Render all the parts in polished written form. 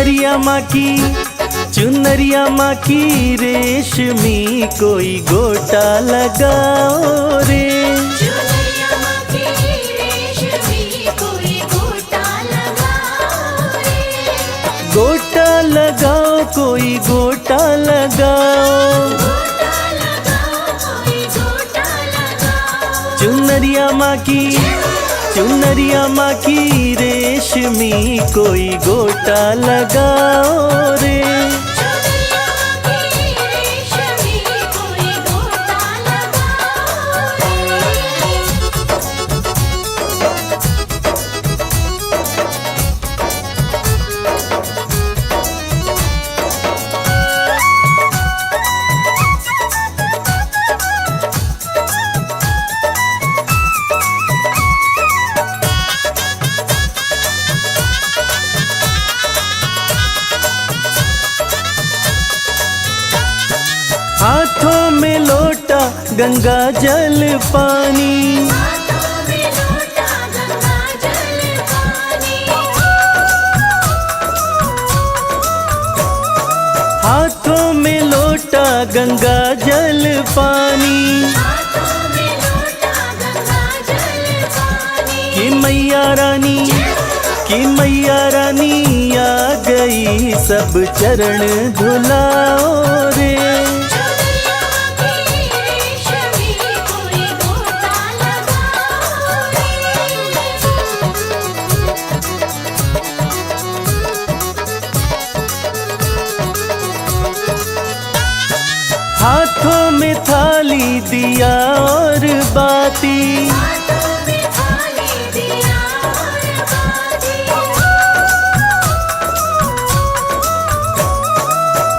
चुनरिया माँ की रेशमी कोई गोटा लगाओ रे। चुनरिया माँ की रेशमी कोई गोटा लगाओ रे। गोटा लगाओ कोई गोटा लगाओ। गोटा लगाओ कोई गोटा लगाओ। चुनरिया माँ की रेशमी कोई गोटा लगाओ रे। चुनरिया माँ की रेशमी कोई गोटा लगाओ रे। हाथों में लोटा गंगा जल पानी। हाथों में लोटा गंगा जल पानी। हाथों में लोटा गंगा जल पानी। हाथों में लोटा गंगा जल पानी। कि मैया रानी आ गई सब चरण धुलाओ रे। चुनरिया माँ की रेशमी कोई गोटा लगाओ रे। हाथों में थाली दिया और बाती। हाथों में थाली दिया और बाती।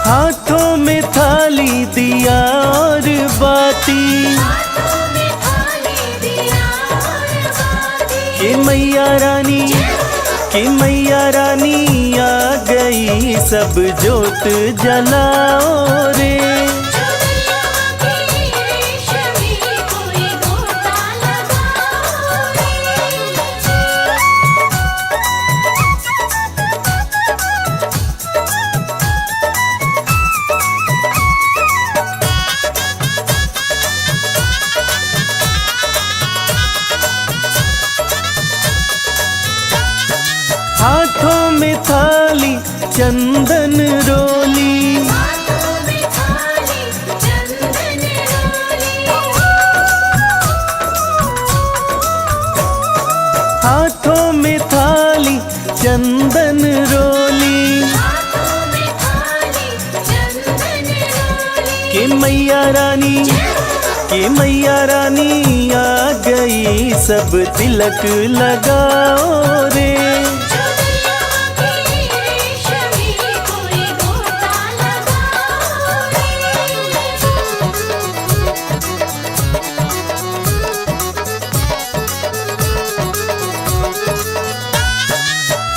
हाथों में थाली दिया और बाती। हाथों में थाली दिया और बाती। कि मैया रानी आ गई सब जोत जलाओ रे। चुनरिया माँ की रेशमी कोई गोटा लगाओ रे। हाथों में थाली चंदन रोली। हाथों में थाली चंदन रोली। हाथों में थाली चंदन रोली। हाथों में थाली चंदन रोली। कि मैया रानी आ गई सब तिलक लगाओ रे। चुनरिया माँ की रेशमी कोई गोटा लगाओ रे।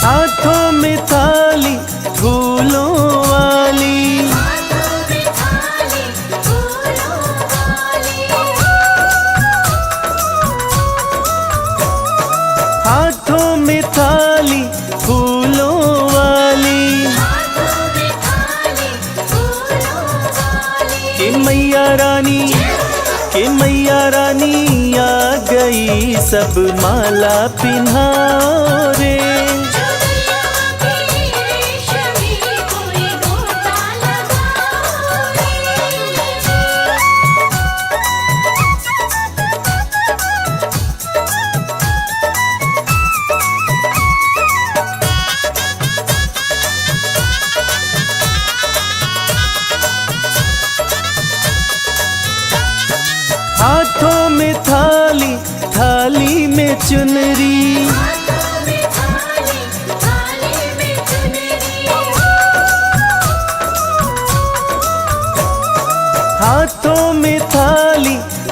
हाथों में थाली फूलों वाली। हाथों में थाली फूलों वाली। हाथों में थाली फूलों वाली। हाथों में थाली फूलों वाली। कि मैया रानी आ गई सब माला पिन्हाओ रे। चुनरिया माँ की रेशमी कोई गोटा लगाओ रे। हाथों में थाली में चुनरी। हाथों में थाली में चुनरी। हाथों में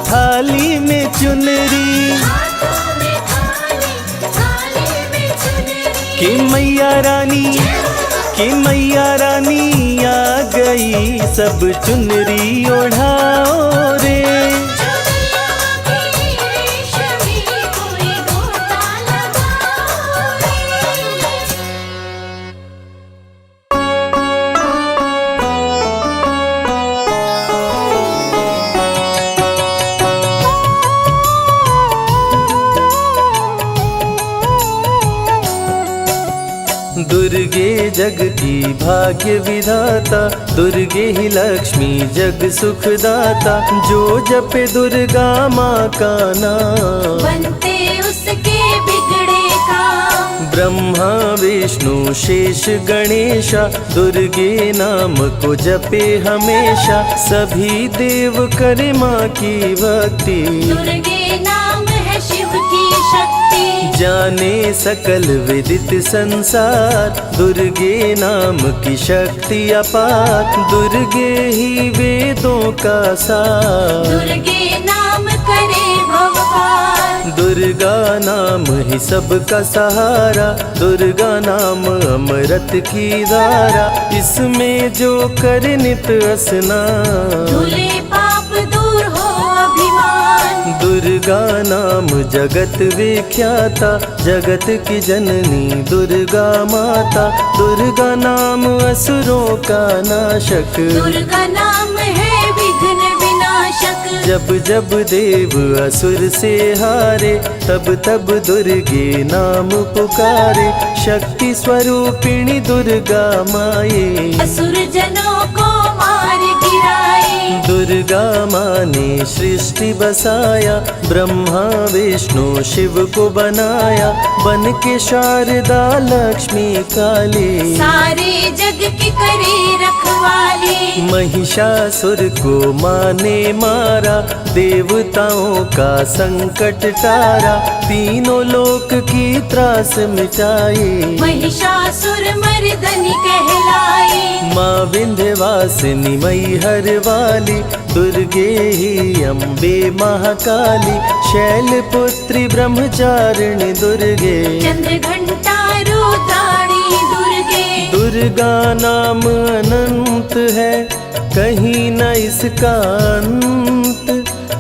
थाली में चुनरी। हाथों में थाली में चुनरी। कि मैया रानी आ गई सब चुनरी ओढ़ाओ रे। दुर्गे जग की भाग्य विधाता, दुर्गे ही लक्ष्मी जग सुखदाता। जो जपे दुर्गा माँ का नाम, बनते उसके बिगड़े काम। ब्रह्मा विष्णु शेष गणेशा, दुर्गे नाम को जपे हमेशा। सभी देव करे माँ की भक्ति, दुर्गे नाम है शिव की शक्ति। जाने सकल विदित संसार, दुर्गे नाम की शक्ति अपार। दुर्गे ही वेदों का सार, दुर्गे नाम करे भव पार। दुर्गा नाम ही सबका सहारा, दुर्गा नाम अमृत की धारा। इसमें जो करे नित स्नान, धुले पाप दूर हो अभिमान। दुर्गा नाम जगत विख्याता, जगत की जननी दुर्गा माता। दुर्गा नाम असुरों का नाशक, दुर्गा नाम है विघ्न विनाशक। जब जब देव असुर से हारे, तब तब दुर्गे नाम पुकारे। शक्ति स्वरूपिणी दुर्गा माये, असुर जनों को मार गिराए। दुर्गा माँ ने सृष्टि बसाया, ब्रह्मा विष्णु शिव को बनाया। बन के शारदा लक्ष्मी काली, सारे जग की करे रखवाली। महिषासुर को माँ ने मारा, देवताओं का संकट टारा। तीनों लोक की त्रास मिटाई, महिषासुर मर्दनी कहलाई। माँ विंध्यवासिनी मैहर वाली, दुर्गे ही अम्बे महाकाली। शैलपुत्री ब्रह्मचारिणी दुर्गे, चंद्र घंटा रुद्राणी दुर्गे। दुर्गा नाम अनंत है, कहीं न इसका अंत।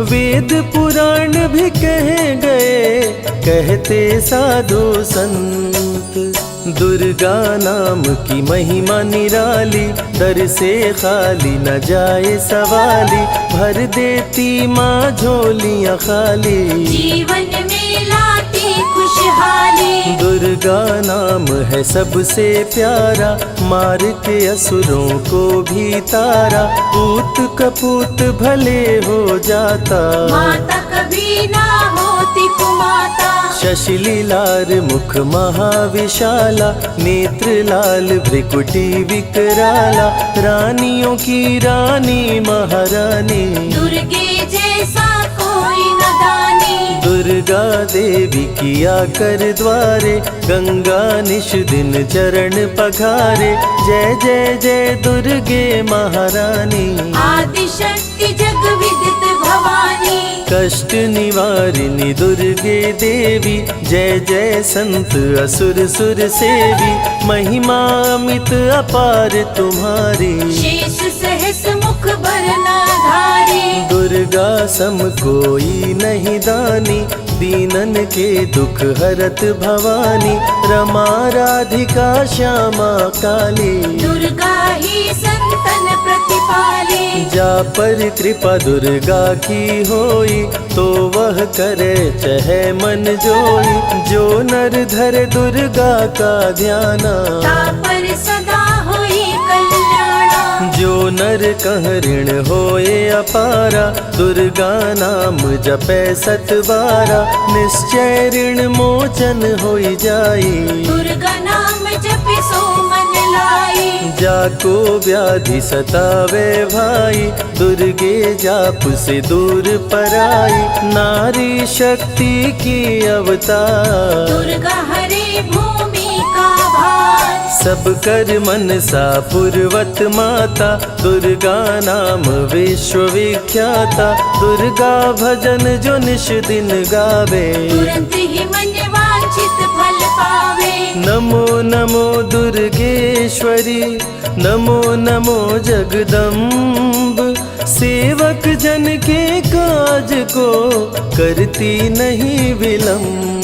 वेद पुराण भी कह गए, कहते साधु संत। दुर्गा नाम की महिमा निराली, दर से खाली न जाए सवाली। भर देती माँ झोलियाँ खाली, जीवन में लाती खुशहाली। दुर्गा नाम है सबसे प्यारा, मार के असुरों को भी तारा। पूत कपूत भले हो जाता, माता कभी ना होती कुमाता। शशिलीलार मुख महाविशाला, नेत्र लाल भ्रिकुटी विकराला। रानियों की रानी महारानी, दुर्गे जैसा कोई न दानी। दुर्गा देवी किया कर द्वारे, गंगा निश दिन चरण पखारे। जय जय जय दुर्गे महारानी, आदि शक्ति जग विदित भवानी। कष्ट निवारिणी दुर्गे देवी, जय जय संत असुर सुर सेवी। महिमा अमित अपार तुम्हारी, शेष सहस मुख बरनाधारी। दुर्गा सम कोई नहीं दानी, दीनन के दुख हरत भवानी। रमा राधिका श्यामा काली, दुर्गा ही संतन प्रतिपाली। जा पर कृपा दुर्गा की होई, तो वह करे चहे मन जोई। जो नर धर दुर्गा का ध्याना, तापर सदा होई कल्याणा। जो नर कह ऋण होए अपारा, दुर्गा नाम जपै सत बारा। निश्चय ऋण मोचन होई जाई, दुर्गा नाम जपे सो मन लाई। जाको व्याधि सतावे भाई, दुर्गे जाप से दूर पराई। नारी शक्ति की अवतार, दुर्गा हरे भूमि का भार। सब कर मन सा पूर्वत माता, दुर्गा नाम विश्व विख्याता। दुर्गा भजन जो निश दिन गावे, तुरंत ही मन वांछित फल पावे। नमो नमो दुर्गेश्वरी, नमो नमो जगदम्ब। सेवक जन के काज को करती नहीं विलम्ब।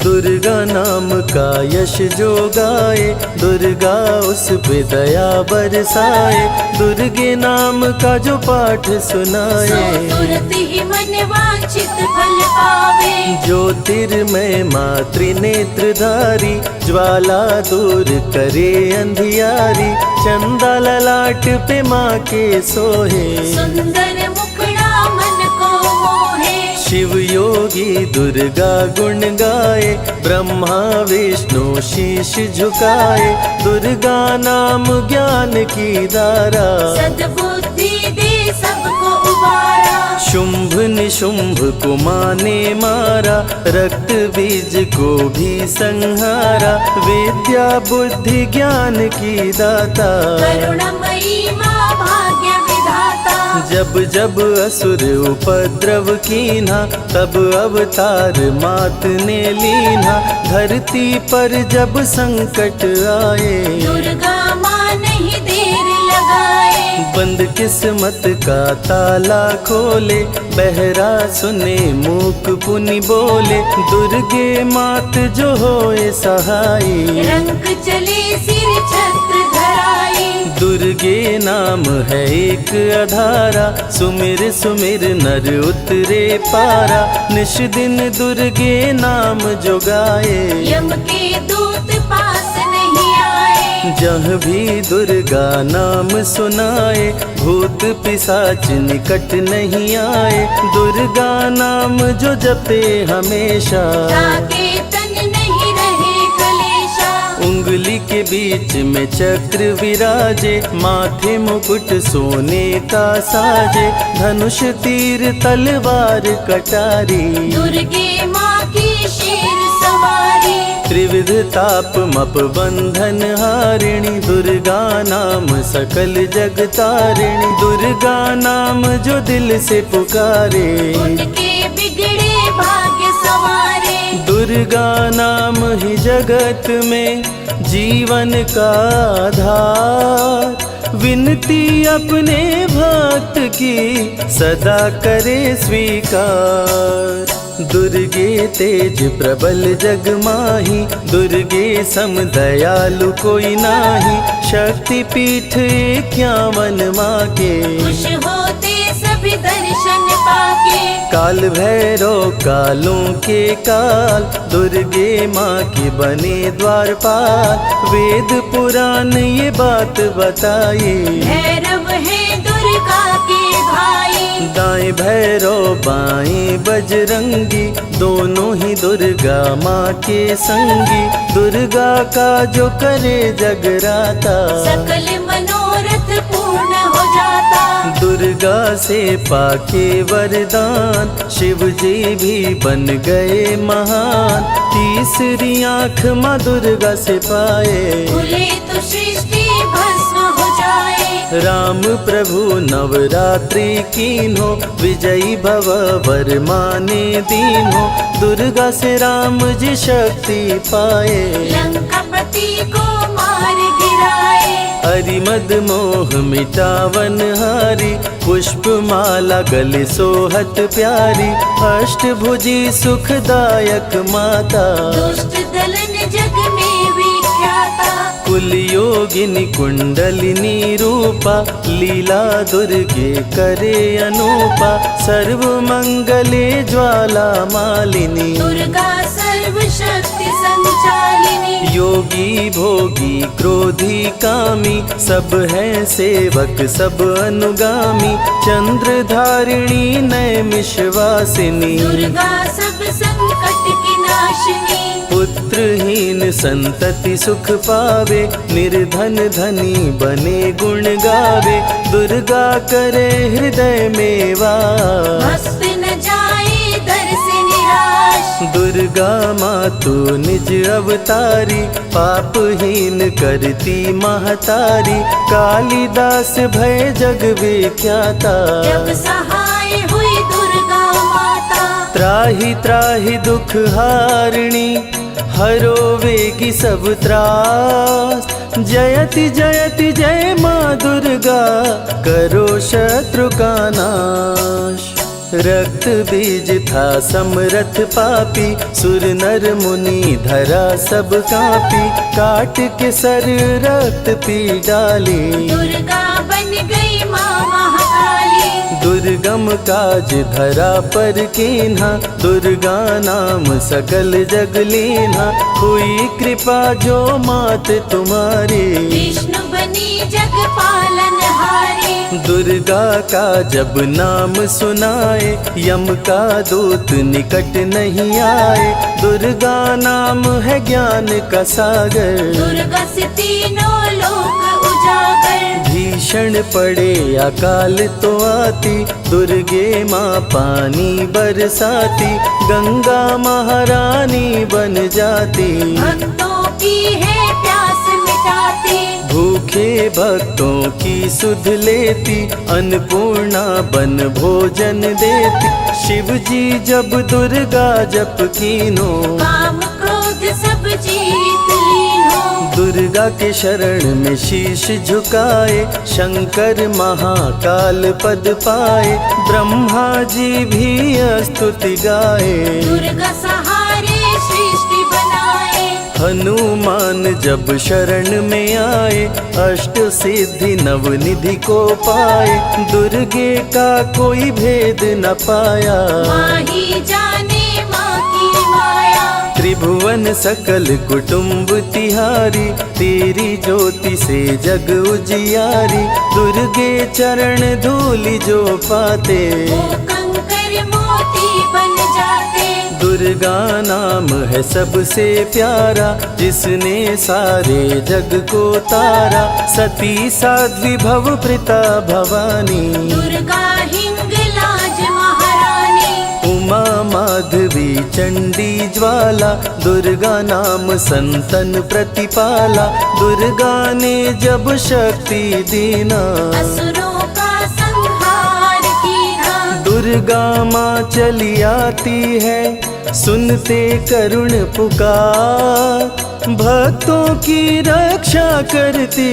दुर्गा नाम का यश जो गाए, दुर्गा उस पे दया बरसाए। दुर्गे नाम का जो पाठ सो सुनाए, तुरंत ही मन वांछित फल पावे। ज्योतिर्मय मातृनेत्रधारी, ज्वाला दूर करे अंधियारी, चंदा ललाट पे माँ के सोहे, सुंदर मुखड़ा मन को मोहे। शिव योगी दुर्गा गुण गाए, ब्रह्मा विष्णु शीश झुकाए, दुर्गा नाम ज्ञान की धारा, सद्बुद्धि दे सबको उबारा। शुंभ निशुंभ को माने मारा, रक्त बीज को भी संहारा, विद्या बुद्धि ज्ञान की दाता, करुणामयी माँ भाग्य विधाता। जब जब असुर उपद्रव कीन्हा, तब अवतार मात ने लीन्हा, धरती पर जब संकट आए, दुर्गा माँ नहीं देर लगाए। बंद किस्मत का ताला खोले, बहरा सुने मूक पुनि बोले, दुर्गे मात जो होए सहाई, रंग चले सिर छत्र धराई। दुर्गे नाम है एक अधारा, सुमिर सुमिर नर उतरे पारा, निश दिन दुर्गे नाम जो गाए, यम के दूत पास नहीं आए। जहाँ भी दुर्गा नाम सुनाए, भूत पिशाच निकट नहीं आए, दुर्गा नाम जो जपे हमेशा, ताके तन नहीं रहे कलेशा। उंगली के बीच में चक्र विराजे, माथे मुकुट सोने का साजे, धनुष तीर तलवार कटारी, दुर्गे माँ की शेर सवारी। त्रिविध ताप मप बंधन हारिणी, दुर्गा नाम सकल जग तारिणी, दुर्गा नाम जो दिल से पुकारे, उनके बिगड़े भाग्य सवारे। दुर्गा नाम ही जगत में जीवन का आधार, विनती अपने भक्त की सदा करे स्वीकार। दुर्गे तेज प्रबल जग माही, दुर्गे सम दयालु कोई नाही, शक्ति पीठ 51 माँ के, खुश होते सभी दर्शन पाके। काल भैरव कालों के काल, दुर्गे माँ की बने द्वारपाल, वेद पुराण ये बात बताई, भैरव है दुर्गा के भाई। दाएं भैरव बाएं बजरंगी, दोनों ही दुर्गा माँ के संगी, दुर्गा का जो करे जगराता, सकल मनोरथ पूर्ण हो जाता। दुर्गा से पाके वरदान, शिव जी भी बन गए महान, तीसरी आँख माँ दुर्गा से पाए, खुले तो सृष्टि भस्म हो जाए। राम प्रभु नवरात्रि कीन्हो, विजयी भव वर माने दीन्हो, दुर्गा से राम जी शक्ति पाए, लंकापति को मार गिराए। अरिमद मोह मिटावन हारी, पुष्प माला गले सोहत प्यारी, अष्टभुजी सुखदायक माता, दुष्ट दलन जग में विख्याता। कुल योगिनी कुंडलिनी रूपा, लीला दुर्गे करे अनूपा, सर्व मंगले ज्वाला मालिनी, दुर्गा सर्वशक्ति संचालिनी। योगी भोगी क्रोधी कामी, सब हैं सेवक सब अनुगामी, चंद्र धारिणी नैमिषवासिनी, दुर्गा सब संकट की नाशिनी। पुत्रहीन संतति सुख पावे, निर्धन धनी बने गुण गावे, दुर्गा करे हृदय में वास, भक्त न जाए दर से निराश। दुर्गा माँ तू निज अवतारी, पापहीन करती महतारी, कालिदास भय जग विख्याता, जब सहाय हुई दुर्गा माता। त्राहि त्राहि दुख हारिणी, हरो वेगी सब त्रास, जयति जयति जय माँ दुर्गा, करो शत्रु का नाश। रक्त बीज था समरथ पापी, सुर नर मुनि धरा सब कापी, काट के सर रक्त पी डाली, दुर्गा बन गई माँ महाकाली। दुर्गम काज धरा पर कीन्हा, दुर्गा नाम सकल जग लीन्हा। हुई कृपा जो मात तुम्हारी, विष्णु बनी जग पालन हारे। दुर्गा का जब नाम सुनाए, यम का दूत निकट नहीं आए। दुर्गा नाम है ज्ञान का सागर, दुर्गा से तीनों लोक उजागर। भीषण पड़े अकाल तो आती, दुर्गे माँ पानी बरसाती। गंगा महारानी बन जाती, भक्तों की है प्यास मिटाती। भूखे भक्तों की सुध लेती, अन्नपूर्णा बन भोजन देती। शिव जी जब दुर्गा जप कीनो, काम क्रोध सब जीत लीनो। दुर्गा के शरण में शीश झुकाए, शंकर महाकाल पद पाए। ब्रह्मा जी भी स्तुति गाए, दुर्गा सहारे सृष्टि बनाए। हनुमान जब शरण में आए, अष्ट सिद्धि नवनिधि को पाए। दुर्गे का कोई भेद न पाया, माही जाने माँ की माया। त्रिभुवन सकल कुटुंब तिहारी, तेरी ज्योति से जग उजियारी। दुर्गे चरण धूलि जो पाते, वो कंकर मोती बन जाते। दुर्गा नाम है सबसे प्यारा, जिसने सारे जग को तारा। सती साध्वी भव प्रीता भवानी, दुर्गा हिंगलाज महारानी। उमा माधवी चंडी ज्वाला, दुर्गा नाम संतन प्रतिपाला। दुर्गा ने जब शक्ति दीना, असुरों का संहार कीना। दुर्गा माँ चली आती है, सुनते करुण पुकार। भक्तों की रक्षा करती,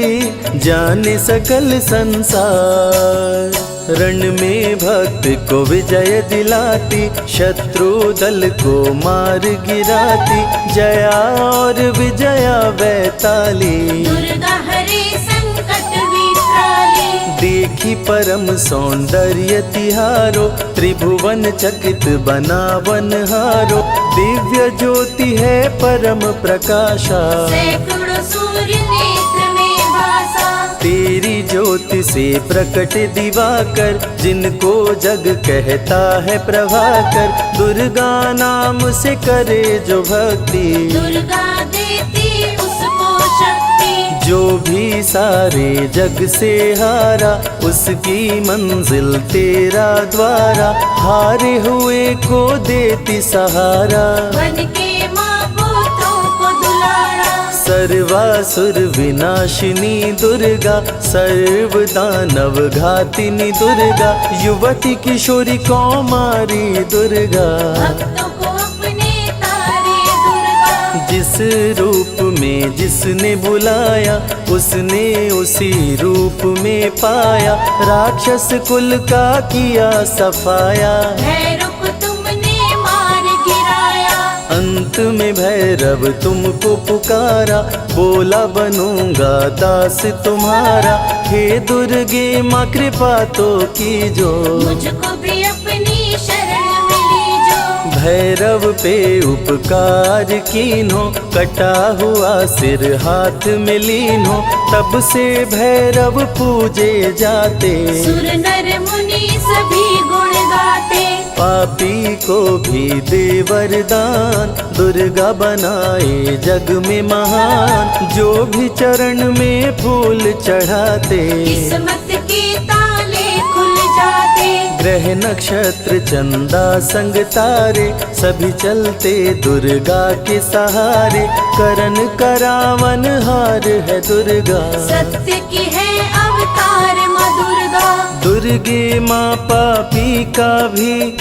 जाने सकल संसार। रण में भक्त को विजय दिलाती, शत्रु दल को मार गिराती। जया और विजया वैताली, दुर्गा हरे संकट विकराली। देखी परम सौंदर्य तिहारो, त्रिभुवन चकित बनावन हारो। दिव्य ज्योति है परम प्रकाशा, सैकड़ों सूर्य नेत्र में भासा। तेरी ज्योति से प्रकट दिवाकर, जिनको जग कहता है प्रभाकर। दुर्गा नाम से करे जो भक्ति, दुर्गा देती उसको शक्ति। जो भी सारे जग से हारा, उसकी मंजिल तेरा द्वारा। हारे हुए को देती सहारा, बन के माँ पुत्रों को दुलारा। सर्वासुर विनाशिनी दुर्गा, सर्व दानव घातिनी दुर्गा। युवती किशोरी कौमारी दुर्गा, भक्तों को अपने तारे दुर्गा। जिस रूप में जिसने बुलाया, उसने उसी रूप में पाया। राक्षस कुल का किया सफाया, भैरव को तुमने मार गिराया। अंत में भैरव तुमको पुकारा, बोला बनूंगा दास तुम्हारा। हे दुर्गे माँ कृपा तो कीजो, मुझको भी अपनी शरण में लीजो। भैरव पे उपकार कीन्हो, कटा हुआ सिर हाथ में लीन्हो। तब से भैरव पूजे जाते, सुर नर मुनि सभी गुण गाते। पापी को भी दे वरदान, दुर्गा बनाए जग में महान। जो भी चरण में फूल चढ़ाते, किस्मत के ताले खुल जाते। ग्रह नक्षत्र चंदा संग तारे, सभी चलते दुर्गा के सहारे। करन करावन हार है दुर्गा, सत्य की है अवतार माँ दुर्गा। दुर्गे माँ पापी का भी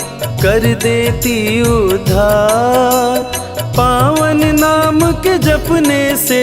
कर देती उद्धार। पावन नाम के जपने से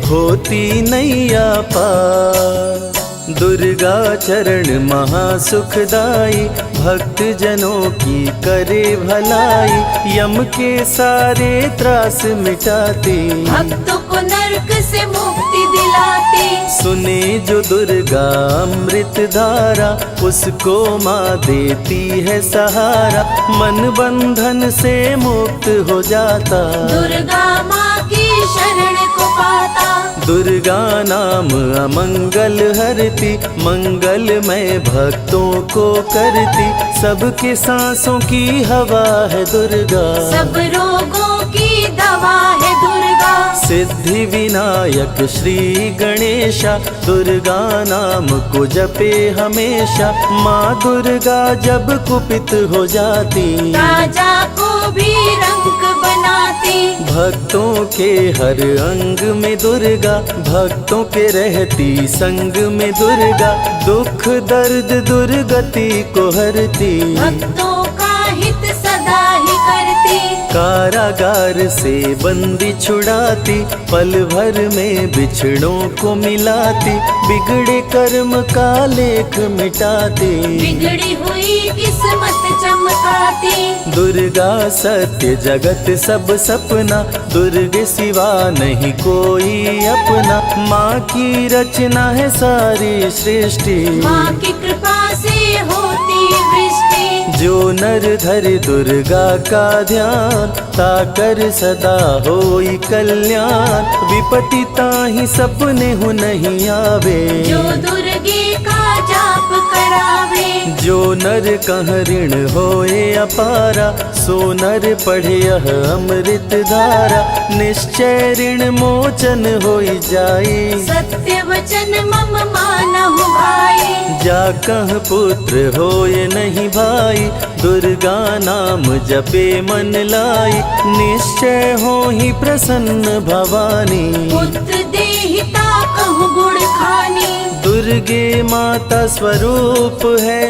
होती नैया पार। दुर्गा चरण महासुखदाई, भक्त जनों की करे भलाई, यम के सारे त्रास मिटाती, भक्तों को नरक से मुक्ति दिलाती। सुने जो दुर्गा अमृत धारा, उसको माँ देती है सहारा, मन बंधन से मुक्त हो जाता, दुर्गा माँ की शरण को पाता। दुर्गा नाम अमंगल हरती, मंगलमय भक्तों को करती, सबके सांसों की हवा है दुर्गा, सब रोगों की दवा है दुर्गा। सिद्धि विनायक श्री गणेशा, दुर्गा नाम को जपे हमेशा, माँ दुर्गा जब कुपित हो जाती, राजा को भी रंक बनाती। भक्तों के हर अंग में दुर्गा, भक्तों के रहती संग में दुर्गा, दुख दर्द दुर्गति को हरती, भक्तों का हित सदा ही करती। कारागार से बंदी छुड़ाती, पल भर में बिछड़ों को मिलाती, बिगड़े कर्म का लेख मिटाती, बिगड़ी हुई किस्मत चमकाती। दुर्गा सत्य जगत सब सपना, दुर्गे सिवा नहीं कोई अपना, माँ की रचना है सारी सृष्टि, माँ की कृपा से होती वृष्टि। जो नर धरे दुर्गा का ध्यान, ताकर सदा होई कल्याण, विपत्ति ताहि सपने हो नहीं आवे, जो दुर्गे का जाप करावे। जो नर कह ऋण होए अपारा, सो नर पढ़े यह अमृत धारा, निश्चय ऋण मोचन होई जाए, सत्य वचन मम मानहु भाई। जा कह पुत्र होए नहीं भाई, दुर्गा नाम जपे मन लाई, निश्चय हो ही प्रसन्न भवानी, पुत्र देहिता कहु गुण खानी। दुर्गे माता स्वरूप है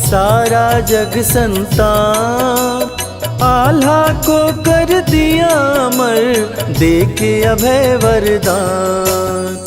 सारा जग संतान, आल्हा को कर दिया अमर, देके अभय वरदान,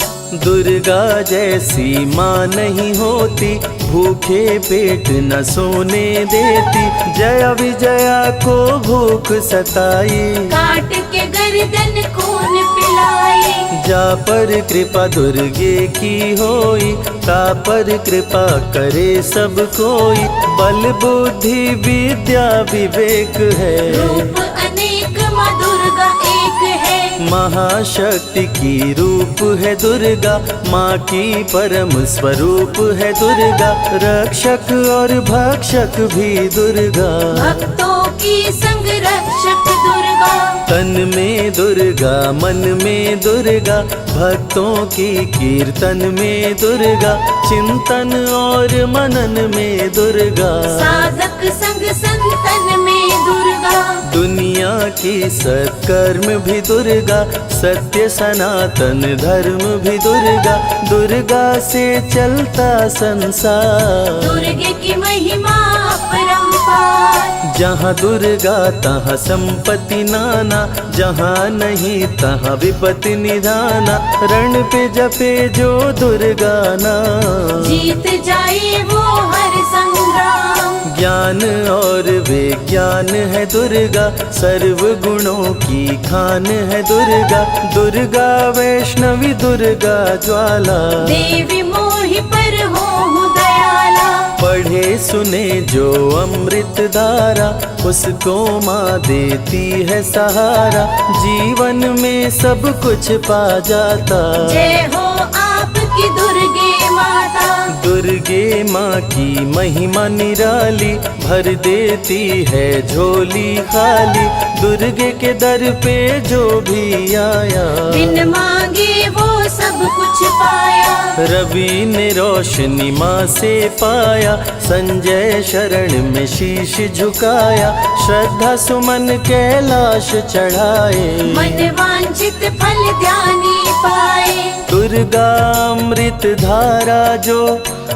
दुर्गा जैसी माँ नहीं होती, भूखे पेट न सोने देती, जया विजया को भूख सताई, काट के गर्दन खून पिलाई। जा पर कृपा दुर्गे की होई, ता पर कृपा करे सब कोई, बल बुद्धि विद्या विवेक है, रूप अनेक माँ दुर्गा एक है। महाशक्ति की रूप है दुर्गा, माँ की परम स्वरूप है दुर्गा, रक्षक और भक्षक भी दुर्गा, भक्तों की संग रक्षक दुर्गा। तन में दुर्गा मन में दुर्गा, भक्तों की कीर्तन में दुर्गा, चिंतन और मनन में दुर्गा, साधक संग संतन में दुर्गा। दुनिया की सत्कर्म भी दुर्गा, सत्य सनातन धर्म भी दुर्गा, दुर्गा से चलता संसार, दुर्गे की महिमा अपरंपार। जहाँ दुर्गा तहाँ संपत्ति नाना, जहाँ नहीं तहाँ विपत्ति निधाना, रण पे जपे जो दुर्गा नाम, जीत जाए वो हर संग्राम। ज्ञान और विज्ञान है दुर्गा, सर्व गुणों की खान है दुर्गा, दुर्गा वैष्णवी दुर्गा ज्वाला, देवी मोहि पर हो दयाला। पढ़े सुने जो अमृत धारा, उसको माँ देती है सहारा, जीवन में सब कुछ पा जाता, जय हो आपकी दुर्गे माता। दुर्गे माँ की महिमा निराली, भर देती है झोली खाली, दुर्गे के दर पे जो भी आया, बिन मांगे वो सब कुछ पाया। रवि ने रोशनी माँ से पाया, संजय शरण में शीश झुकाया, श्रद्धा सुमन कैलाश चढ़ाए, मन वांछित फल ध्यानी पाए। दुर्गा अमृत धारा जो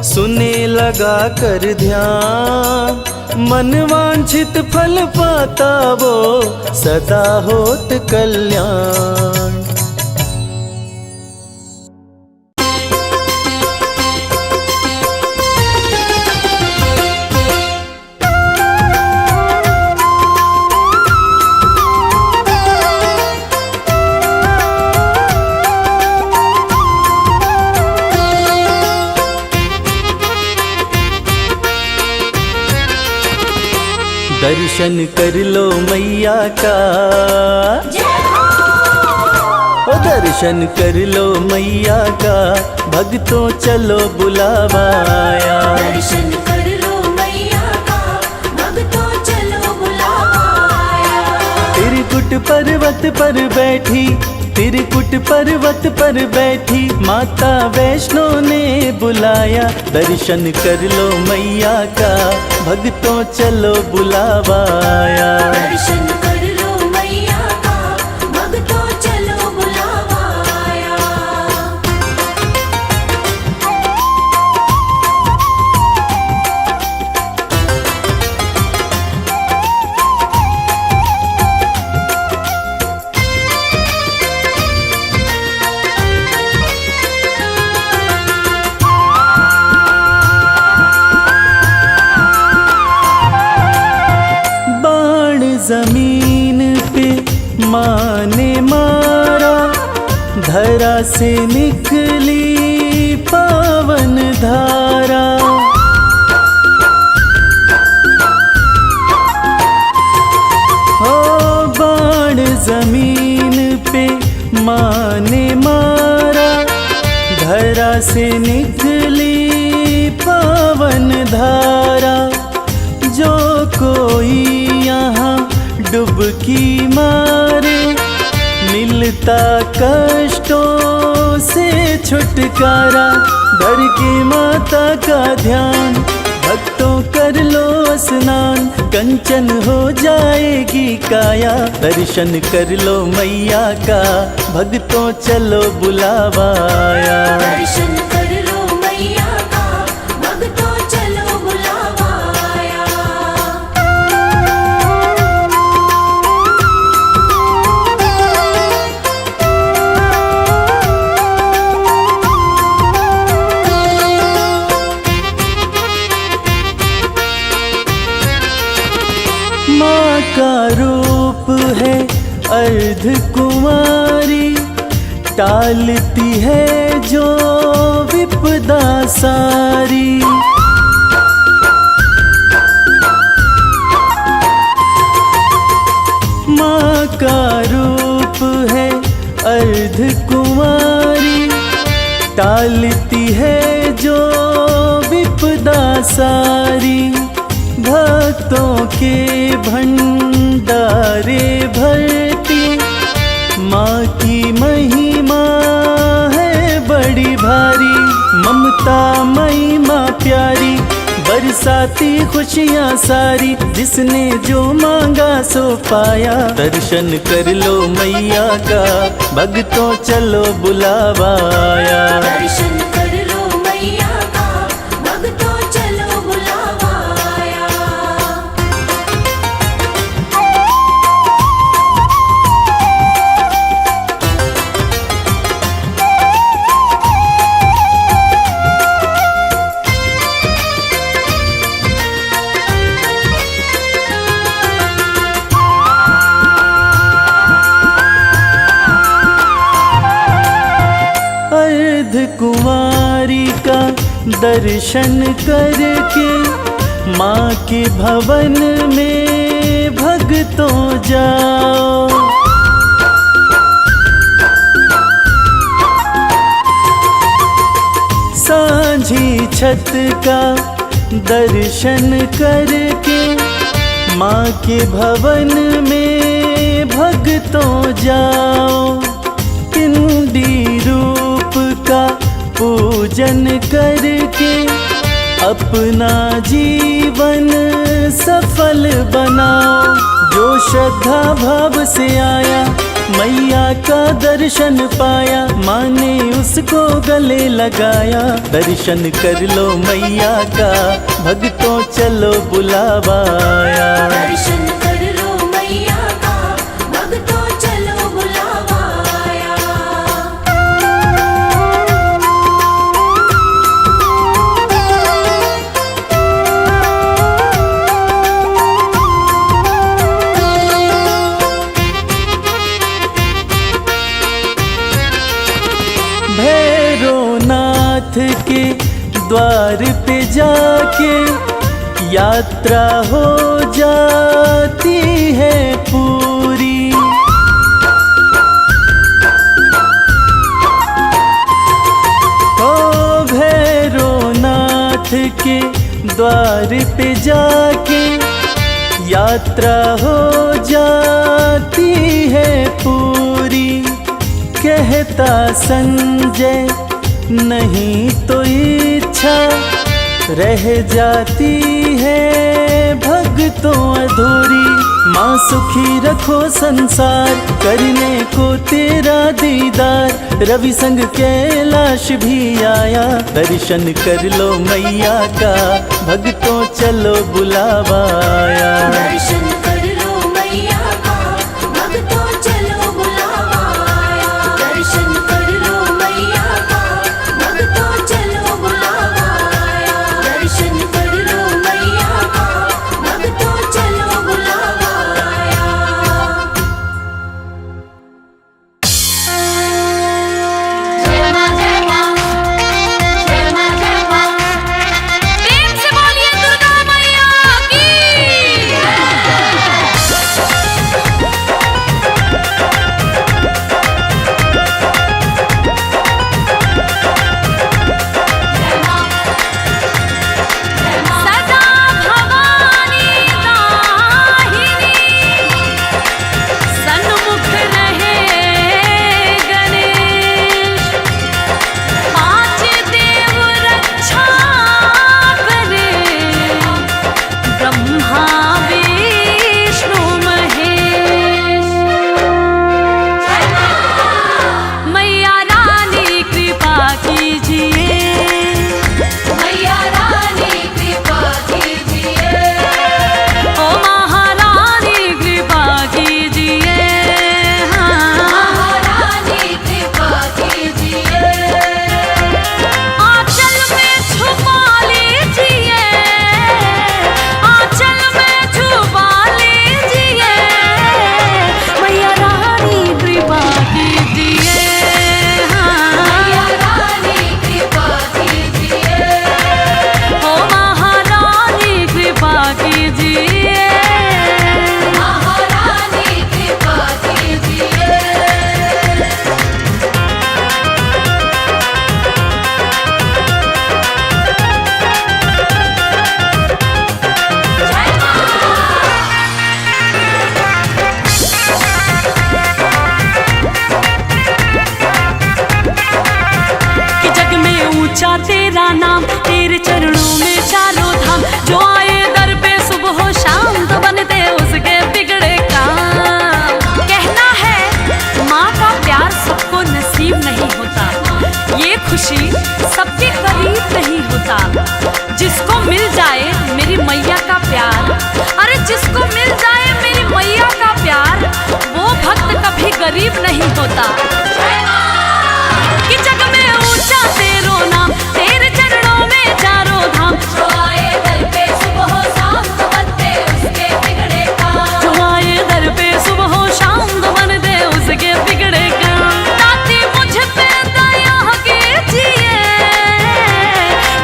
सुने लगा कर ध्यान, मन वांछित फल पाता वो सदा होत कल्याण। दर्शन कर लो मैया का। ओ दर्शन कर लो मैया का, भक्तों चलो बुलावा आया। दर्शन कर लो मैया का, भक्तों चलो बुलावा आया। त्रिकुट पर्वत पर बैठी, त्रिकुट पर्वत पर बैठी माता वैष्णो ने बुलाया। दर्शन कर लो मैया का, भक्तों चलो बुलावा आया। दर्शन कर लो मैया का, भक्तों चलो बुलावा आया। जमीन पे माँ ने मारा, धरा से निकली पावन धारा। हो बाण जमीन पे माँ ने मारा, धरा से निकली पावन धारा। जो कोई यहाँ डुबकी मारे, मिलता कष्टों से छुटकारा। धर के माता का ध्यान, भक्तों कर लो स्नान, कंचन हो जाएगी काया। दर्शन कर लो मैया का, भक्तों चलो बुलावा आया। दर्शन कर लो मैया का, भक्तों चलो बुलावा आया। माँ का रूप है अर्ध कुमारी, टालती है जो विपदा सारी। माँ का रूप है अर्ध कुमारी, टालती है जो विपदा सारी। भक्तों के भंडारे भरती माँ की महिमा है बड़ी भारी। ममता मई माँ प्यारी, बरसाती खुशियाँ सारी। जिसने जो मांगा सो पाया। दर्शन कर लो मैया का, भक्तों चलो बुलावा आया। दर्शन कर लो मैया का, भक्तों चलो बुलावा आया। अर्ध कुंवारी का दर्शन करके, माँ के भवन में भक्तों जाओ। सांझी छत का दर्शन करके, माँ के भवन में भक्तों जाओ। पिंडी रूप का पूजन करके, अपना जीवन सफल बनाओ। जो श्रद्धा भाव से आया, मैया का दर्शन पाया। माँ ने उसको गले लगाया। दर्शन कर लो मैया का, भक्तों चलो बुलावा आया। दर्शन कर लो मैया का, भक्तों चलो बुलावा आया। भैरवनाथ के द्वार पे जाके यात्रा हो जाती है पूरी। ओ भैरवनाथ के द्वार पे जाके यात्रा हो जाती है पूरी। कहता संजय नहीं तो इच्छा रह जाती है भक्तों अधूरी। माँ सुखी रखो संसार करने को तेरा दीदार। रवि संग कैलाश भी आया दर्शन कर लो मैया का। भक्तों चलो बुलावा आया। दर्शन कर लो मैया का, भक्तों चलो बुलावा आया। दर्शन कर लो मैया का, भक्तों चलो बुलावा आया। दर्शन कर लो मैया का, भक्तों चलो बुलावा आया। जय मां जय मां, जय मां जय मां। प्रेम से बोलिए दुर्गा मैया की। सदा भवानी दाहिनी, सन्मुख रहे गणेश। पांच देव रक्षा करे, ब्रह्मा विष्णु महेश। मैया रानी कृपा कीजिए, मैया रानी कृपा कीजिए। ओ महारानी कृपा कीजिए, महारानी कृपा कीजिए। आंचल में छुपा लीजिए, आंचल में छुपा लीजिए। मैया रानी कृपा कीजिए, मैया रानी कृपा कीजिए। ओ महारानी कृपा कीजिए, महारानी कृपा कीजिए। कि जग में ऊंचा तेरा नाम, तेरे चरणों में चारों धाम। जो आए दर पे सुबह हो शाम, तो बनते उसके बिगड़े काम। कहना है माँ का प्यार सबको नसीब नहीं होता, ये खुशी सबके करीब नहीं होता। जिसको मिल जाए मेरी मैया का प्यार, अरे जिसको मिल जाए मेरी मैया का प्यार, वो भक्त कभी गरीब नहीं होता। कि जग में ऊंचा तेरो नाम, तेरे चरणों में चारों धाम। जो आए दर पे सुबह हो शाम, तो बनते उसके बिगड़े काम। जो आए दर पे सुबह हो शाम, तो बनते उसके बिगड़े काम। दाती मुझ पे दया कीजिए,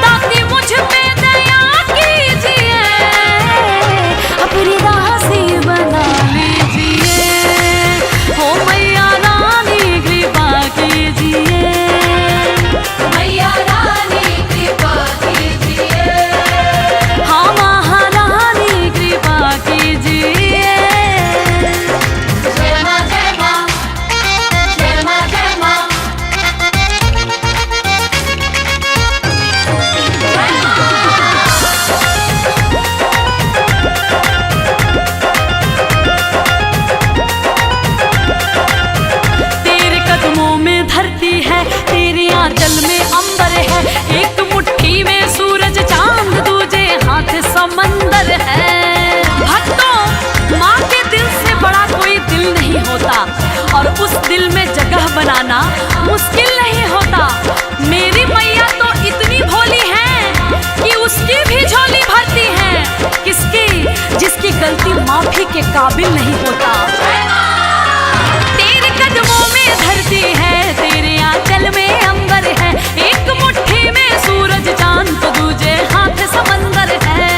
दाती मुझ पे दया कीजिए। अपनी दासी बना लीजिए, हो मैया रानी कृपा कीजिए, मैया रानी कृपा कीजिए। हाँ महारानी कृपा कीजिए। जय मां जय मां, जय मां जय मां। तेरे कदमों में धरती है, तेरे आंचल में अंबर है। एक मुट्ठी में सूरज चांद, दूजे हाथ समंदर है। भक्तों माँ के दिल से बड़ा कोई दिल नहीं होता, और उस दिल में जगह बनाना मुश्किल नहीं होता। मेरी मैया तो इतनी भोली है कि उसकी भी झोली भरती है। किसकी? जिसकी गलती माफी के काबिल नहीं होता। तेरे कदमों में धरती है, तेरे आंचल में अंबर है। एक मुट्ठी में सूरज चांद, तो दूजे हाथ समंदर है।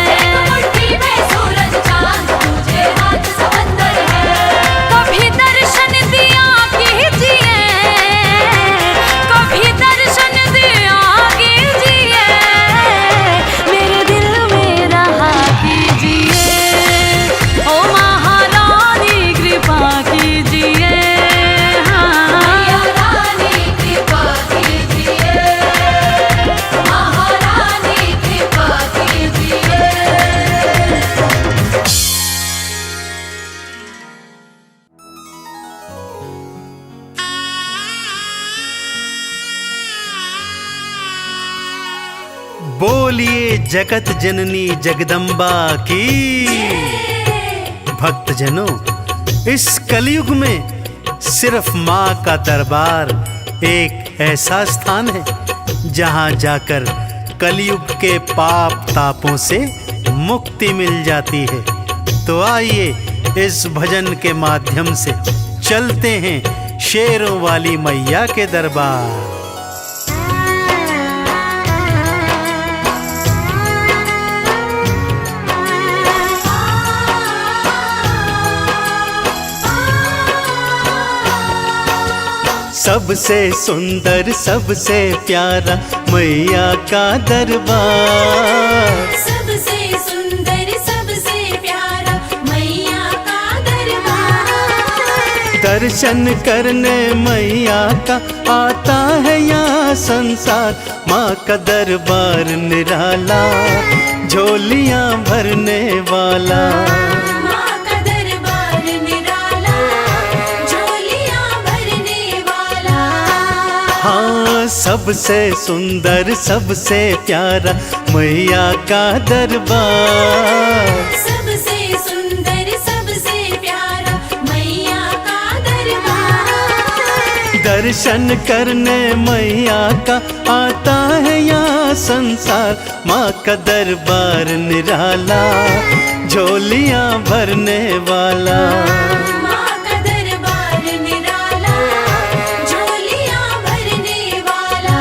बोलिए जगत जननी जगदम्बा की। भक्तजनों, इस कलयुग में सिर्फ माँ का दरबार एक ऐसा स्थान है जहाँ जाकर कलयुग के पाप तापों से मुक्ति मिल जाती है। तो आइए इस भजन के माध्यम से चलते हैं शेरों वाली मैया के दरबार। सबसे सुंदर सबसे प्यारा मैया का दरबार, सबसे सुंदर सबसे प्यारा मैया का दरबार। दर्शन करने मैया का आता है यहाँ संसार। माँ का दरबार निराला, झोलियाँ भरने वाला। माँ का दरबार निराला, झोलियाँ भरने वाला। हाँ, सबसे सुंदर सबसे प्यारा मैया का दरबार, सबसे सुंदर सबसे प्यारा मैया का दरबार। दर्शन करने मैया का आता है यहाँ संसार। माँ का दरबार निराला, झोलियाँ भरने वाला। माँ का दरबार निराला, झोलियाँ भरने वाला।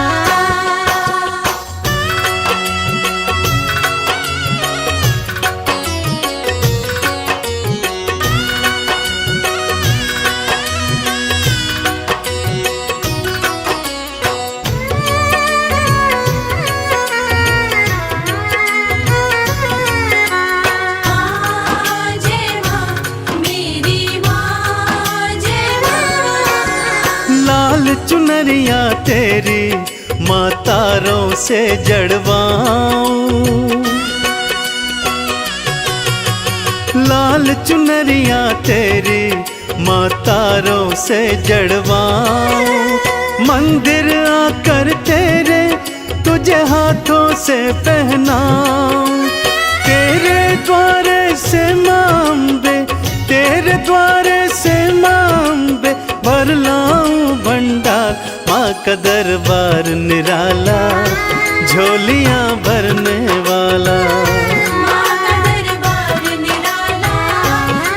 जय माँ मेरी माँ, जय माँ। लाल चुनरिया तेरी माँ तारों से जड़वाऊं। लाल चुनरिया तेरी माँ तारों से जड़वाऊं। मंदिर आकर तेरे तुझे हाथों से पहनाऊं। तेरे द्वारे से माँ अम्बे, तेरे द्वारे से माँ अम्बे भर लाऊं भंडार। माँ का दरबार निराला, झोलियाँ भरने वाला। माँ का दरबार निराला,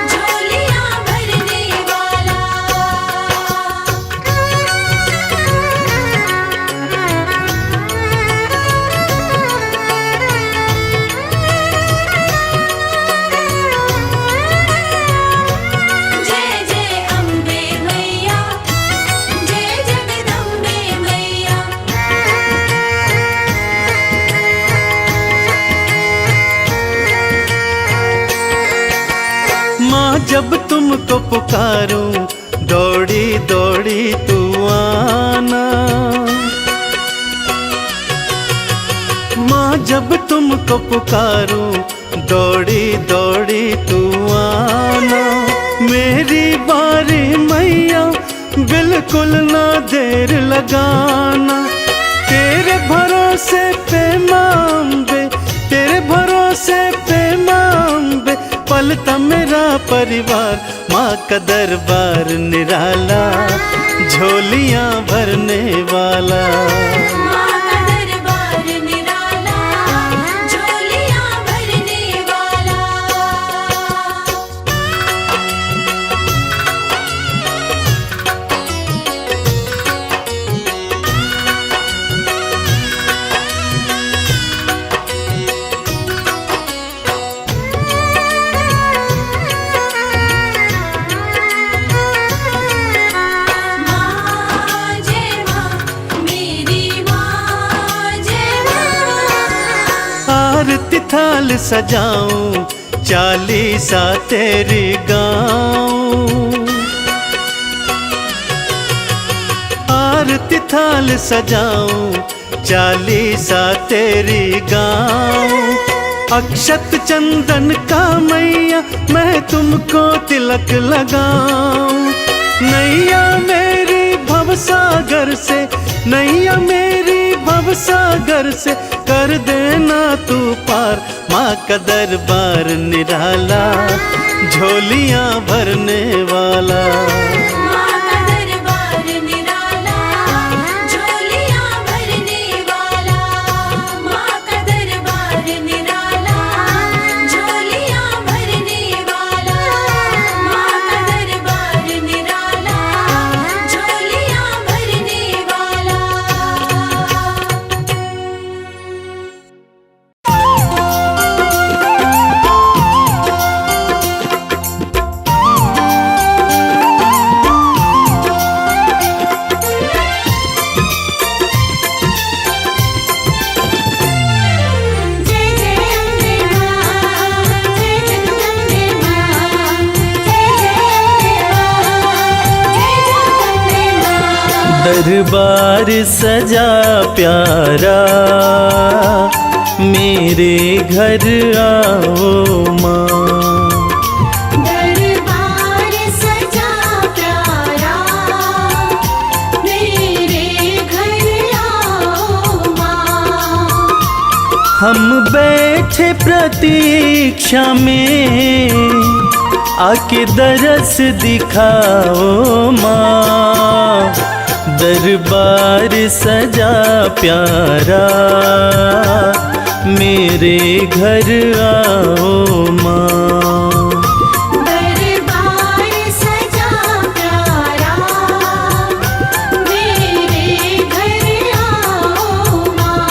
झोलियाँ भरने वाला। जय जय अम्बे मैया, जय जगदम्बे मैया। माँ जब तुमको पुकारूं, दौड़ी दौड़ी तू आना। माँ जब तुमको पुकारूं, दौड़ी दौड़ी तू आना। मेरी बारी मैया, बिल्कुल ना देर लगाना। तेरे भरोसे पे माँ अम्बे, तेरे भरोसे पे माँ अम्बे पलता मेरा परिवार। माँ का दरबार निराला, झोलियाँ भरने वाला। माँ का दरबार निराला, झोलियाँ भरने वाला। माँ जय माँ मेरी माँ, जय माँ। आरती थाल सजाऊं, चालीसा तेरी गाऊं। आरती थाल सजाऊं, चालीसा तेरी गाऊं। अक्षत चंदन का मैया मैं तुमको तिलक लगाऊं। नैया मेरी भवसागर से, नैया मेरी भवसागर से कर कर देना तू पार। माँ का दरबार निराला, झोलियाँ भरने वाला। माँ का दरबार निराला, झोलियाँ भरने वाला। माँ का दरबार निराला, झोलियाँ भरने वाला। माँ का दरबार निराला, झोलियाँ भरने वाला। जय जय अम्बे मां, जय जगदम्बे मां, जय जय अम्बे मां, जय जगदम्बे मां। दरबार सजा प्यारा, मेरे घर आओ माँ। दरबार सजा प्यारा, मेरे घर आओ मां। हम बैठे प्रतीक्षा में, आके दरस दिखाओ माँ। दरबार सजा प्यारा, मेरे घर आओ माँ। दरबार सजा प्यारा, मेरे घर आओ मां।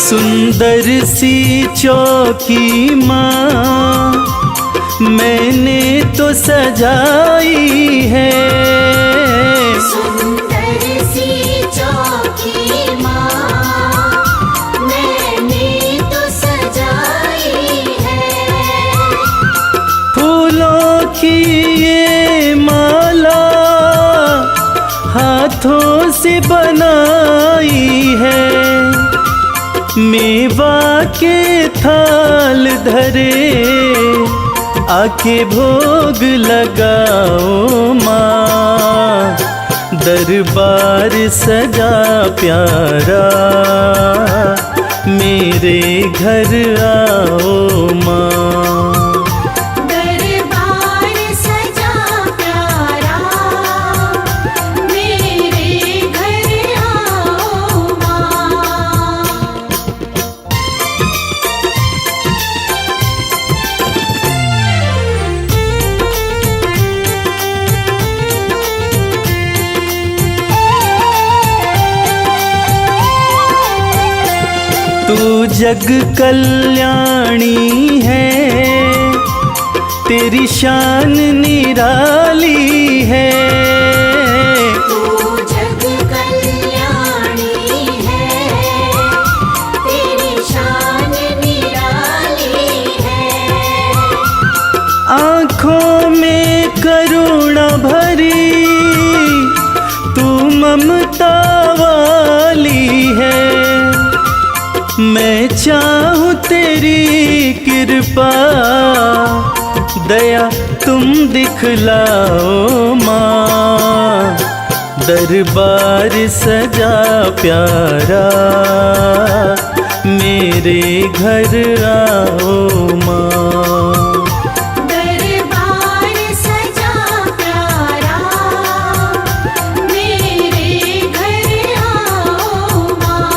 सुंदर सी चौकी माँ, मैंने तो सजाई है। सुंदर सी चौकी मां, मैंने तो सजाई है। फूलों की ये माला, हाथों से बनाई है। मेवा के थाल धरे, आके भोग लगाओ माँ। दरबार सजा प्यारा, मेरे घर आओ माँ। दरबार सजा प्यारा, मेरे घर आओ मां। तू जग कल्याणी है, तेरी शान निराली है। तू जग कल्याणी है, तेरी शान निराली है। आँखों में करुणा भरी, तू ममता वाली है। मैं चाहूँ तेरी कृपा, दया तुम दिखलाओ माँ। दरबार सजा प्यारा, मेरे घर आओ माँ। दरबार सजा प्यारा, मेरे घर आओ मां।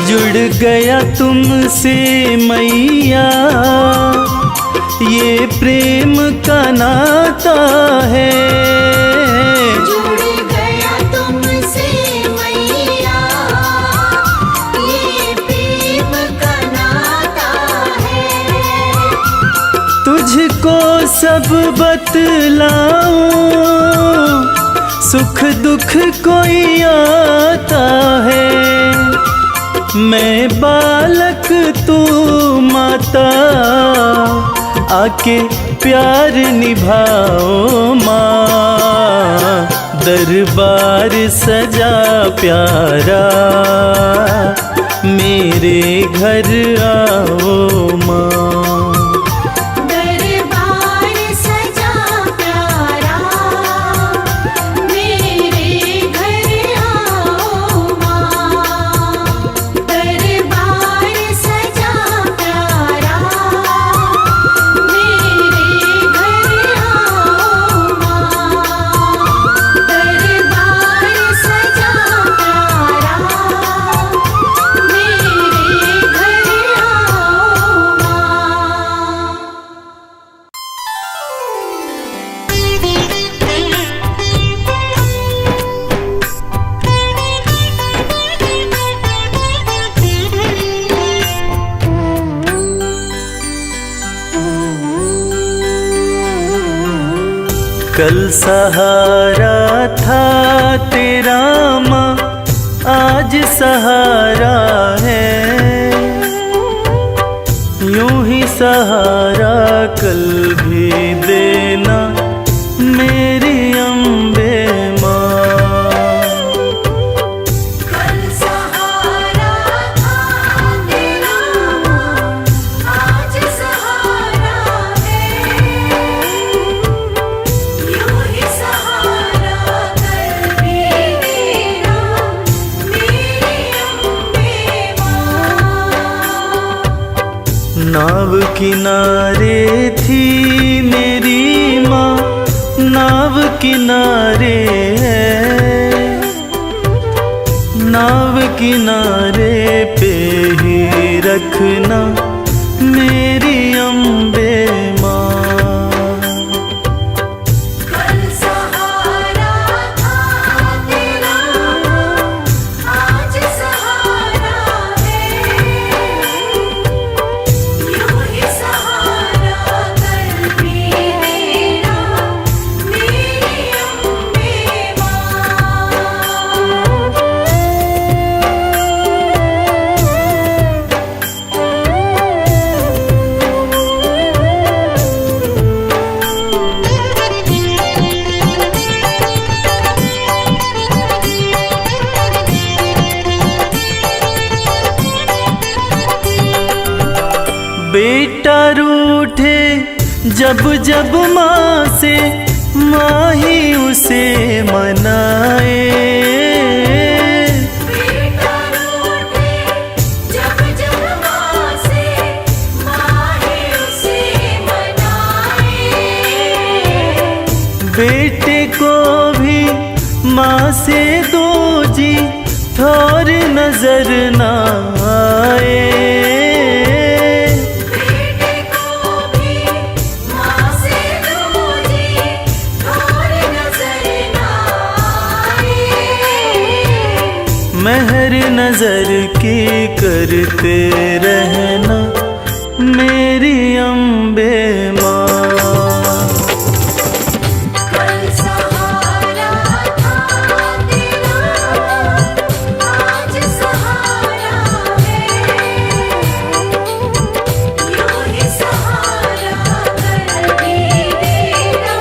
जुड़ गया तुमसे मैया, ये प्रेम का नाता है। तुमको सब बतलाऊं, सुख दुख कोई आता है। मैं बालक तू माता, आके प्यार निभाओ माँ। दरबार सजा प्यारा, मेरे घर आओ माँ। दरबार सजा प्यारा, मेरे घर आओ माँ। दरबार सजा प्यारा, मेरे घर आओ माँ। दरबार सजा प्यारा, मेरे घर आओ माँ। कल सहारा था तेरा माँ, आज सहारा है। यूं ही सहारा कल भी देना मेरी अम्बे माँ। कल सहारा था तेरा, आज सहारा है। यूं ही सहारा कल भी देना मेरी अम्बे माँ। नाव किनारे थी मेरी माँ, नाव किनारे है। नाव किनारे पे ही रखना मेरी अम्बे माँ। कल सहारा था तेरा, आज सहारा है। यूं ही सहारा कल भी देना मेरी अम्बे माँ। बेटा रूठे जब जब माँ से, माँ ही उसे मनाए। बेटा रूठे जब जब माँ से, माँ ही उसे मनाए। बेटे को भी माँ से दो जी, थोर नजर ना आए। बेटे को भी माँ से दो जी, थोर नजर ना आए। मेहर नजर की करते रहना मेरी अम्बे माँ। कल सहारा था तेरा, आज सहारा है। यूं ही सहारा कल भी देना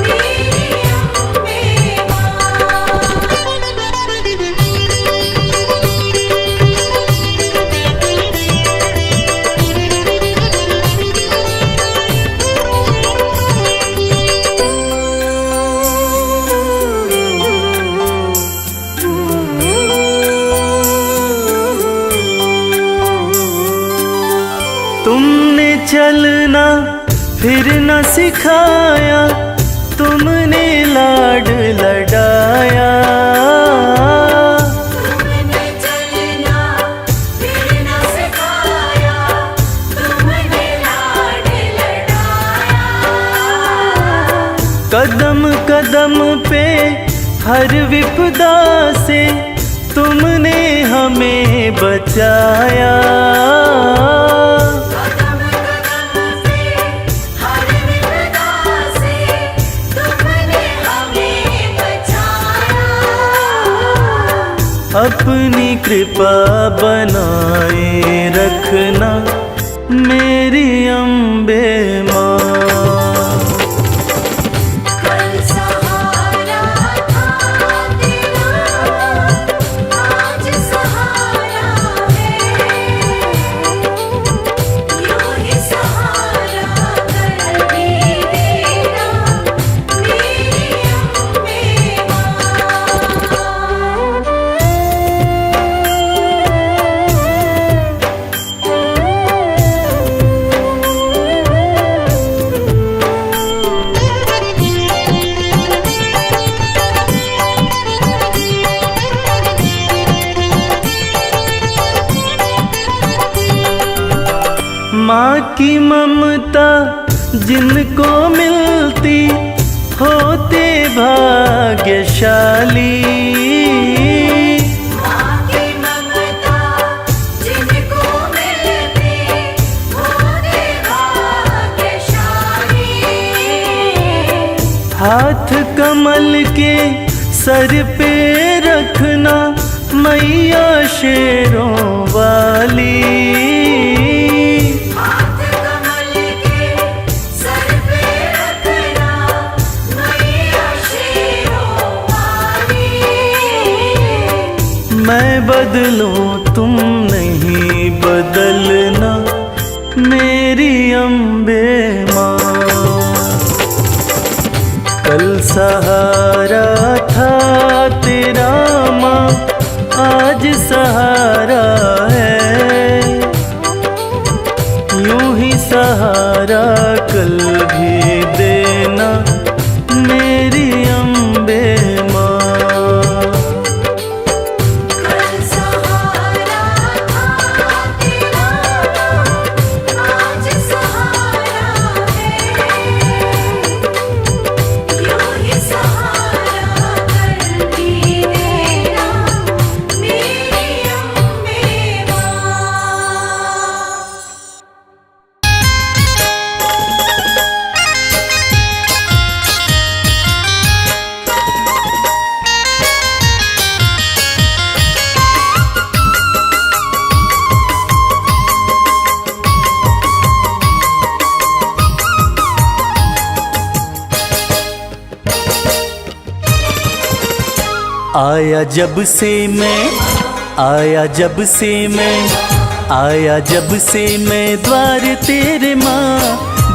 मेरी अम्बे माँ। तुमने चलना फिर न सिखाया, तुमने लाड लडाया। तुमने चलना फिर न सिखाया, तुमने लाड लडाया। कदम कदम पे हर विपदा से तुमने हमें बचाया। कदम कदम पे हर अपनी कृपा बनाए रखना मेरी अम्बे माँ। कल सहारा था तेरा, आज सहारा है, यूं ही सहारा कर भी देना मेरी अम्बे माँ। माँ की ममता जिनको मिलती होते भाग्यशाली। माँ की ममता जिनको मिलती होते भाग्यशाली। हाथ कमल के सर पे रखना मैया शेरों वाली। हाथ कमल के सर पे रखना मैया शेरों वाली। मैं बदलूं तुम नहीं बदलना मेरी अम्बे माँ। कल सहारा था तेरा माँ, आज सहारा है, यूं ही सहारा कल भी देना मेरी अम्बे माँ। कल सहारा था तेरा, आज सहारा है, यूं ही सहारा कर भी देना मेरी अम्बे माँ। आया जब से मैं, आया जब से मैं, आया जब से मैं द्वार तेरे माँ,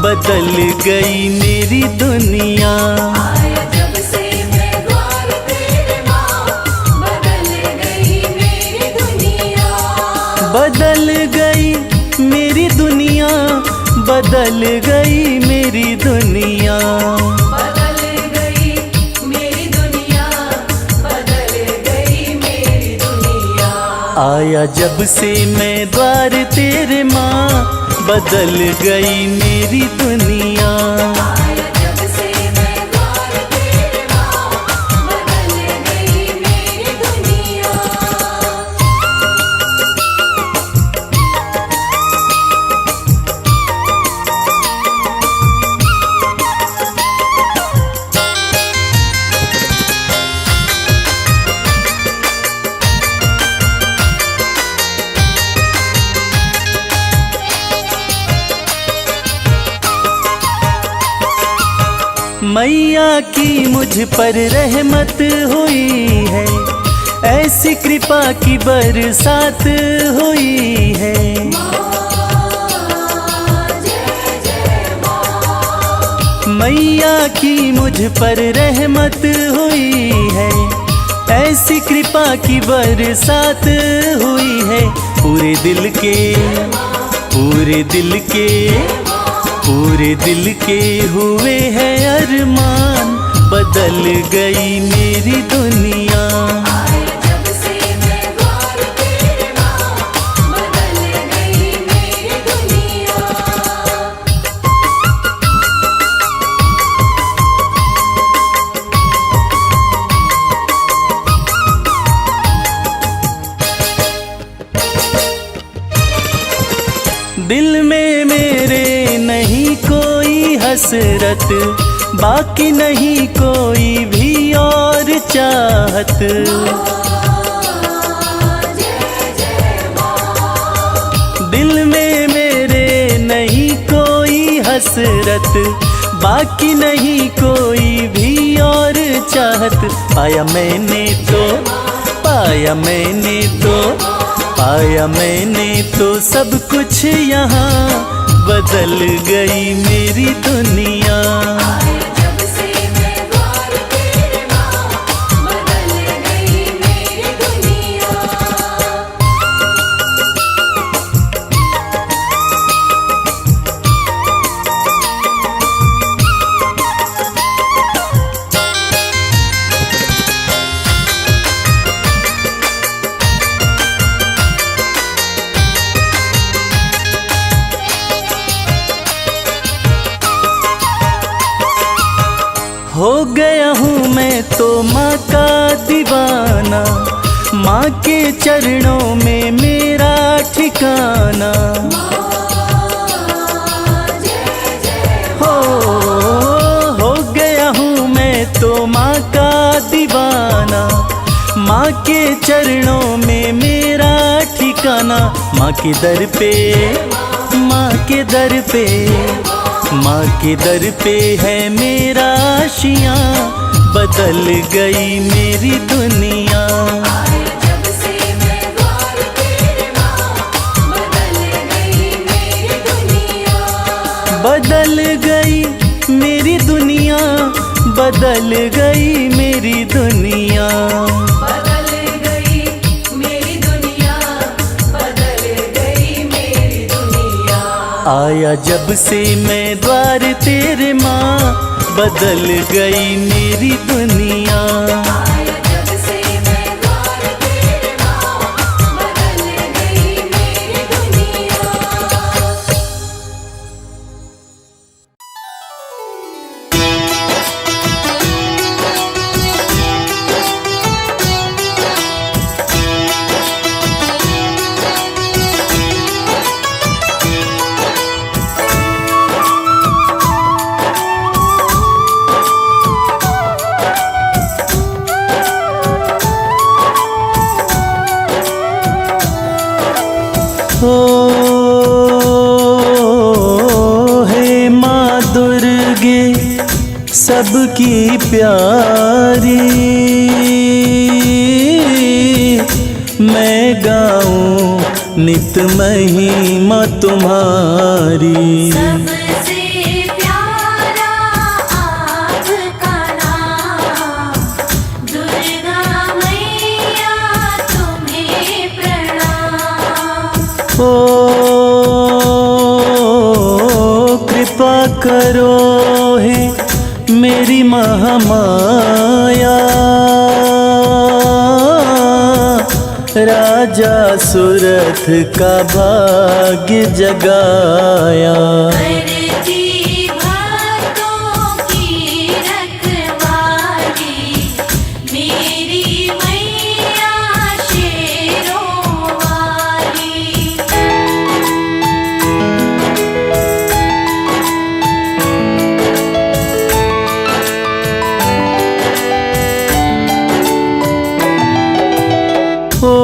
बदल गई मेरी दुनिया। आया जब से मैं द्वार तेरे माँ, बदल गई मेरी दुनिया। बदल गई मेरी दुनिया, बदल गई मेरी दुनिया। बदल गई मेरी दुनिया, बदल गई मेरी दुनिया। आया जब से मैं द्वार तेरे माँ, बदल गई मेरी दुनिया। आया जब से मैं द्वार तेरे माँ, बदल गई मेरी दुनिया। मैया की मुझ पर रहमत हुई है, ऐसी कृपा की बरसात हुई है। मैया की मुझ पर रहमत हुई है, ऐसी कृपा की बरसात हुई है। पूरे दिल के, पूरे दिल के, पूरे दिल के हुए हैं अरमान, बदल गई मेरी दुनिया। आया जब से मैं द्वार तेरे माँ, बदल गई मेरी दुनिया। दिल में मेरे नहीं कोई हसरत, बाकी नहीं कोई भी और चाहत। हसरत, बाकी नहीं कोई भी और चाहत। पाया मैंने तो, पाया मैंने तो, पाया मैंने तो सब कुछ यहाँ, बदल गई मेरी दुनिया। जब से मैं द्वार तेरे माँ, बदल गई मेरी दुनिया। हो गया हूँ मैं तो माँ का दीवाना, माँ के चरणों में मेरा ठिकाना। हो गया हूँ मैं तो माँ का दीवाना, माँ के चरणों में मेरा ठिकाना। माँ के दर पे, माँ के दर पे, माँ के दर पे है मेरा आशियाँ, बदल गई मेरी दुनिया। जब से मैं द्वार तेरे माँ, बदल गई मेरी दुनिया। बदल गई मेरी दुनिया, बदल गई मेरी दुनिया। बदल गई मेरी दुनिया, बदल गई मेरी दुनिया। आया जब से मैं द्वार तेरे माँ, बदल गई मेरी दुनिया। जब से मैं द्वार तेरे माँ, बदल गई मेरी दुनिया। ओ हे माँ दुर्गे सबकी प्यारी, मैं गाऊं नित महिमा तुम्हारी। सबसे प्यारा आपका नाम, दुर्गा मैया तुम्हें प्रणाम। ओ कृपा करो हे मेरी महामाया, राजा सुरथ का भाग्य जगाया। करती भक्तों की रखवाली, मेरी मैया शेरों वाली। ओ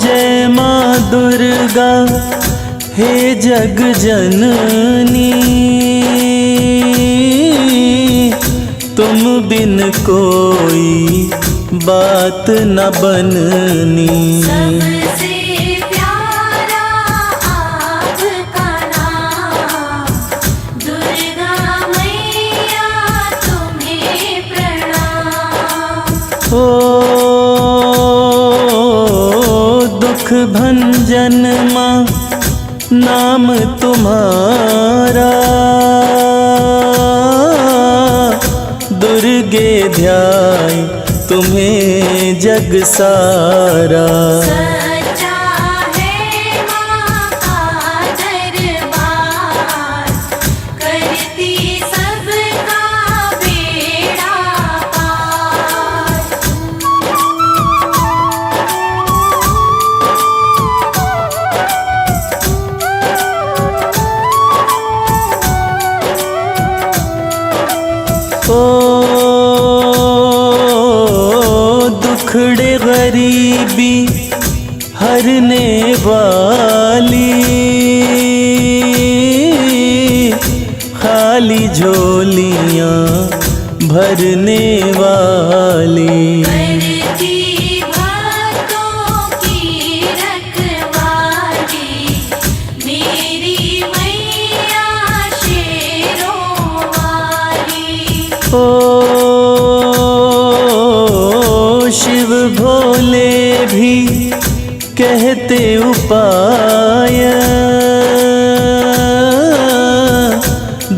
जय माँ दुर्गा हे जग जननी, तुम बिन कोई बात न बननी। सबसे प्यारा आपका नाम, दुर्गा मैया तुम्हें प्रणाम। ओ दुख भंजन माँ नाम तुम्हारा, दुर्गे ध्याय तुम्हें जग सारा। सच्चा है माँ का दरबार, करती सबका बेड़ा पार। ओ दुखड़े गरीबी हरने वाली, झोलियाँ भरने वाली। करती भक्तों की रखवाली, मेरी मैया शेरों वाली। ओ शिव भोले भी कहते उपाय,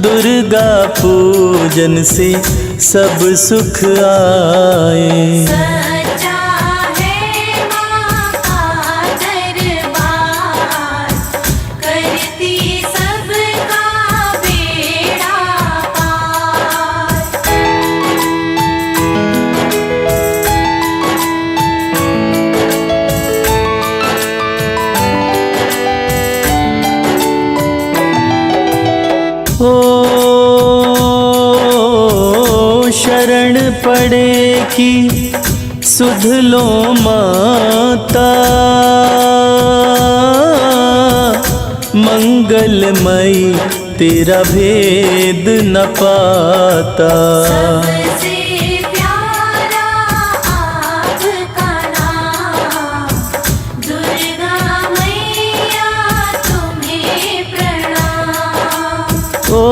दुर्गा पूजन से सब सुख आए। सच्चा है माँ का दरबार, करती सबका बेड़ा पार। ओ शरण पड़े की सुध लो माता, मंगलमयी तेरा भेद न पाता। सबसे प्यारा आपका नाम, दुर्गा मैया तुम्हें प्रणाम। ओ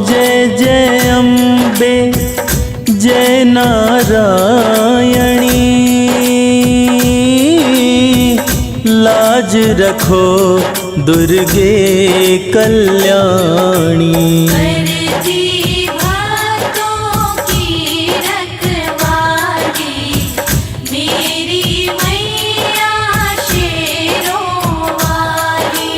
जय जय अम्बे जय नारायणी, लाज रखो दुर्गे कल्याणी। करती भक्तों की रखवाली, मेरी मैया शेरों वाली।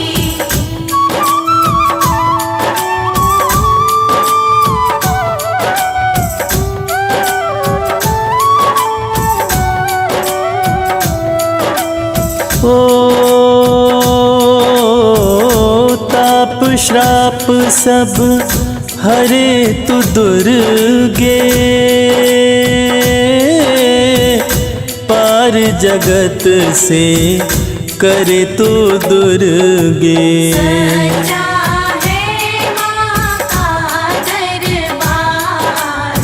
ओ ताप श्राप सब हरे तु दुर्गे, पार जगत से करे तू दुर्गे। सच्चा है माँ का दरबार,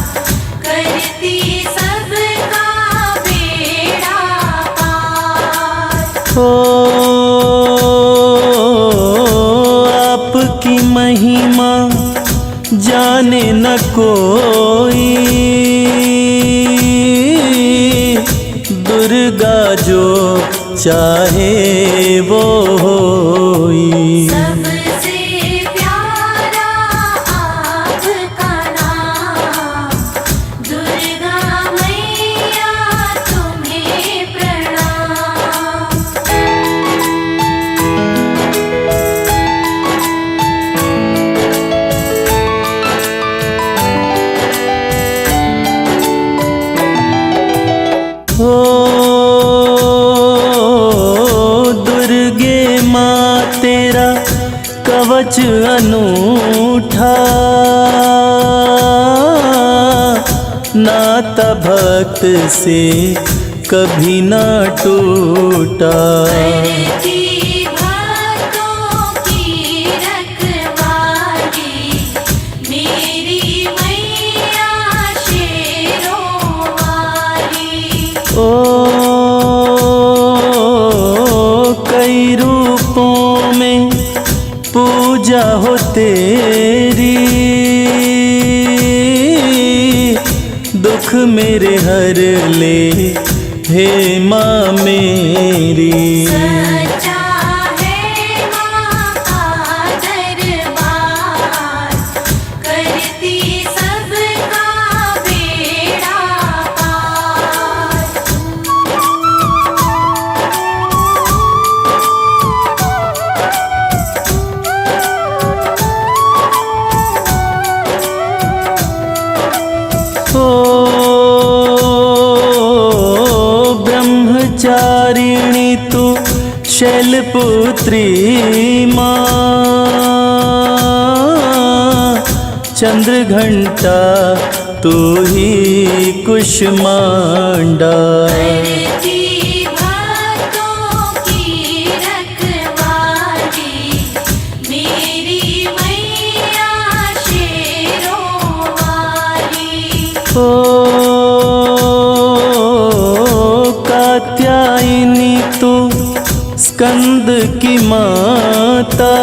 करती सबका बेड़ा पार। ओ आपकी महिमा जाने न कोई, दुर्गा जो चाहे वो होई। सबसे प्यारा आपका नाम, दुर्गा मैया तुम्हें प्रणाम। ओ दुर्गे माँ तेरा कवच अनूठा, नाता भक्त से कभी ना टूटा। करती भक्तों की रखवाली, मेरी मैया शेरों वाली। ओ कई रूपों में पूजा हो तेरी, दुख मेरे हर ले हे माँ मेरी। सच्चा है माँ का दरबार, करती सबका बेड़ा पार। ओ ब्रह्मचारिणी तू शैलपुत्री माँ, चंद्रघंटा तू ही कुष्मांडा। करती भक्तों की रखवाली, मेरी स्कंद की माता,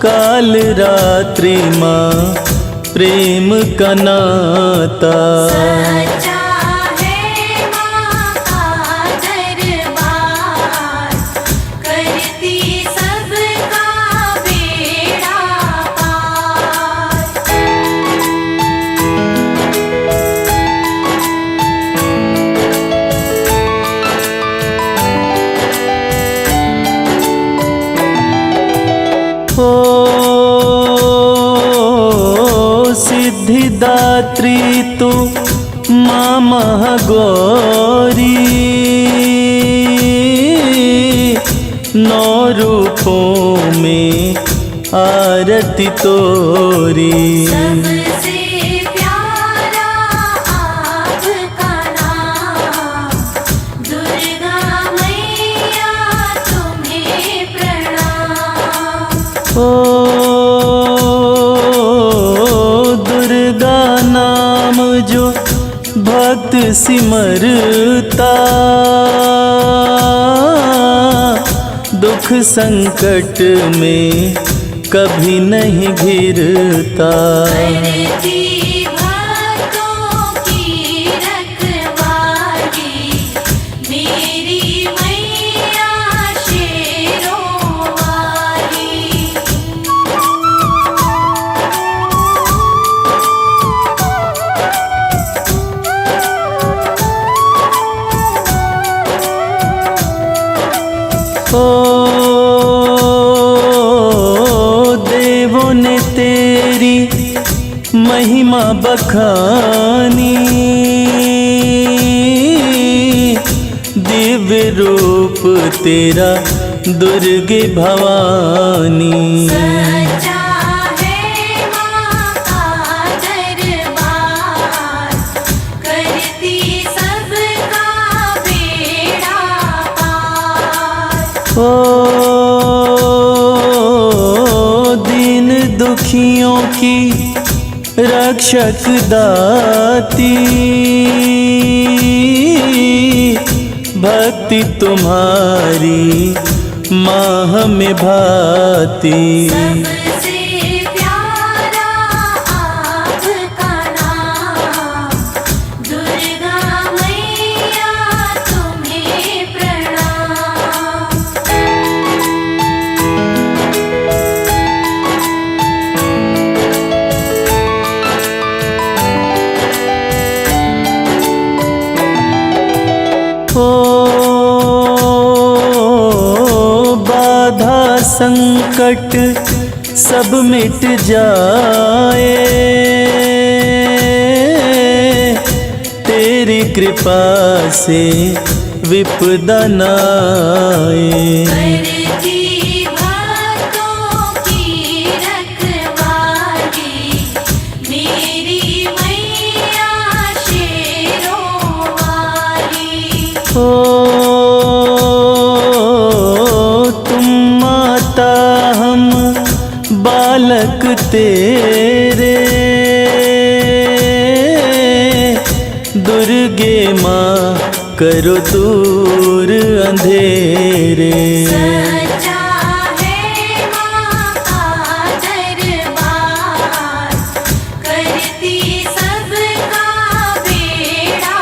काल रात्रि माँ प्रेम का नाता। सच्चा है माँ का दरबार, करती सबका बेड़ा पार। ओ सिद्धिदात्री तू माँ महागौरी, नौ रूपों में आरती तोरी। सबसे प्यारा आपका नाम, दुर्गा मैया तुम्हें प्रणाम। ओ दुर्गा नाम जो भक्त सिमरता, दुख संकट में कभी नहीं घिरता। करती भक्तों की रखवाली, मेरी मैया शेरों वाली। ओ देवों ने तेरी महिमा बखानी, दिव्य रूप तेरा दुर्गे भवानी। सच्चा है माँ का दरबार, करती सबका बेड़ा पार। ओ दीन दुखियों की रक्षक दाती, भक्ति तुम्हारी माँ हमें भाती। सबसे प्यारा आपका नाम, दुर्गा मैया तुम्हें प्रणाम। ओ बाधा संकट सब मिट जाए, तेरी कृपा से विपदा न आए। करती भक्तों की रखवाली, मेरी मैया शेरों वाली। ओ तुम माता हम बालक तेरे, दुर्गे माँ करो दूर अंधेरे। सच्चा है माँ का दरबार, करती सबका बेड़ा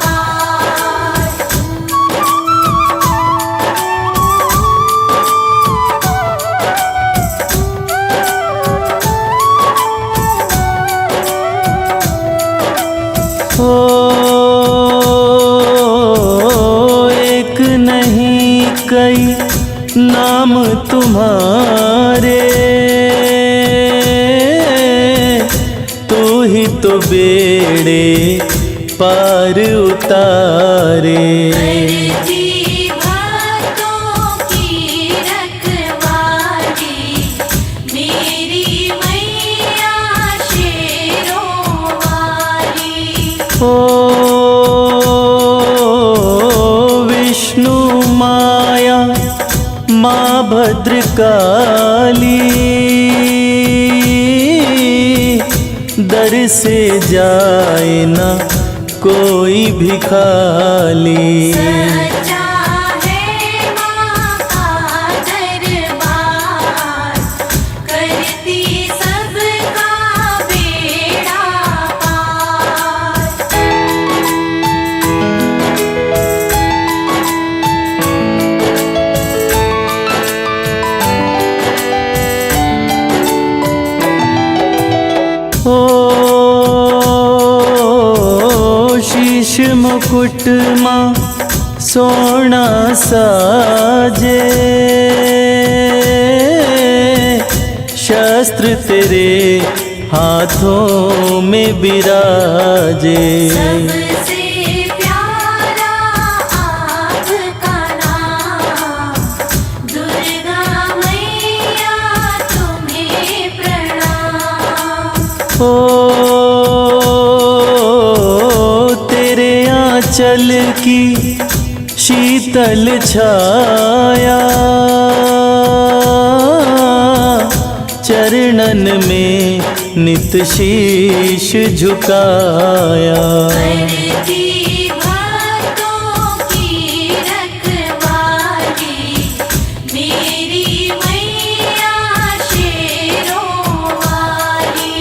पार। ओ एक नहीं कई नाम तुम्हारे, तू ही तो बेड़े पार उतारे। करती भक्तों की रखवाली, मेरी मैया शेरों वाली। ओ विष्णु माया माँ भद्रकाली, दर से जाए ना कोई भी खाली। मुकुट माँ सोना साजे, शस्त्र तेरे हाथों में विराजे। सबसे प्यारा आपका नाम, दुर्गा मैया तुम्हें प्रणाम। ओ तेरे आंचल की शीतल छाया, चरणन में नित शीश झुकाया। करती भक्तों की रखवाली, मेरी मैया शेरों वाली।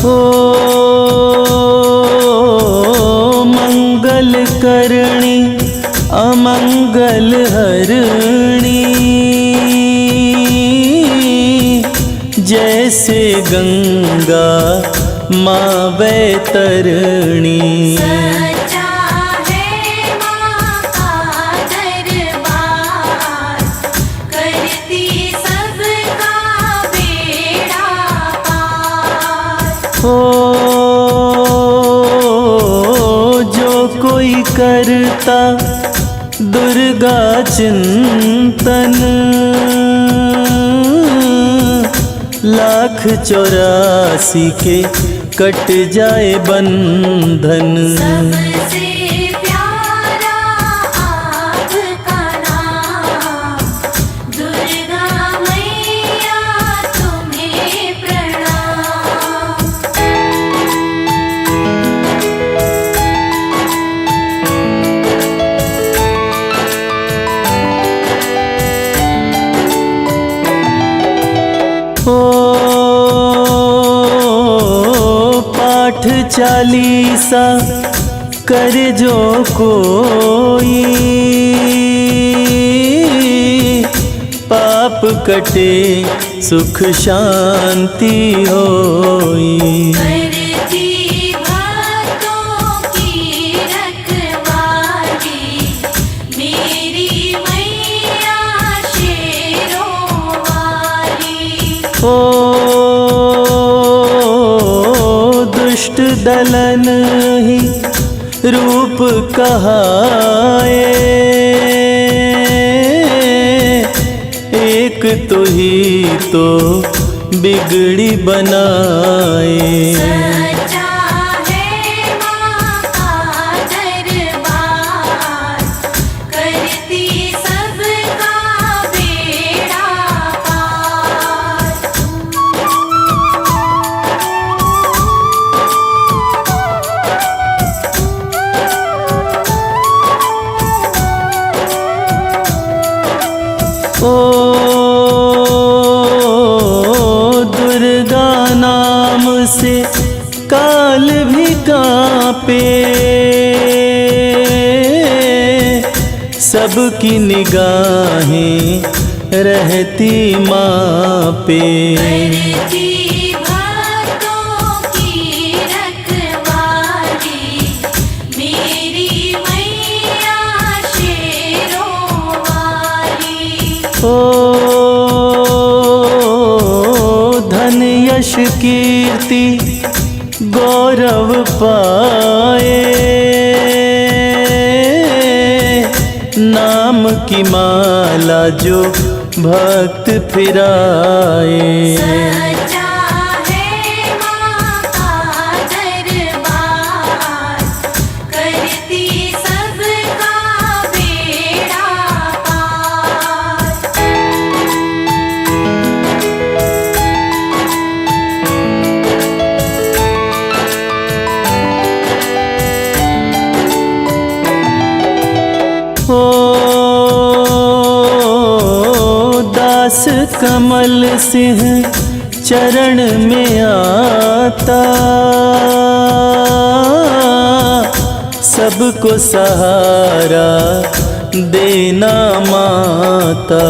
ओ मंगल करणी अमंगल हरणी, जैसे गंगा माँ वैतरणी। सच्चा है माँ का दरबार, करती सबका बेड़ा पार। ओ जो कोई करता दुर्गा चिंतन, 1,84 के कट जाए बंधन। सबसे प्यारा आपका नाम, दुर्गा मैया तुम्हें प्रणाम। ओ पाठ 40 कर जो कोई, पाप कटे सुख शांति होई। करती भक्तों की रखवाली, मेरी मैया शेरों वाली। ओ दुष्ट दलन ही रूप कहाए, एक तो ही तो बिगड़ी बनाए। सच्चा है माँ का दरबार, करती सबका बेड़ा पार। ओ दुर्गा नाम से काल भी कांपे, सबकी निगाहें रहती माँ पे। करती भक्तों की रखवाली, मेरी मैया शेरों वाली। ओ धन यश कीर्ति गौरव पाए, नाम की माला जो भक्त फिराए। सच्चा है माँ का दरबार, करती सबका बेड़ा पार। दास कमल सिंह चरण में आता, सबको सहारा देना माता।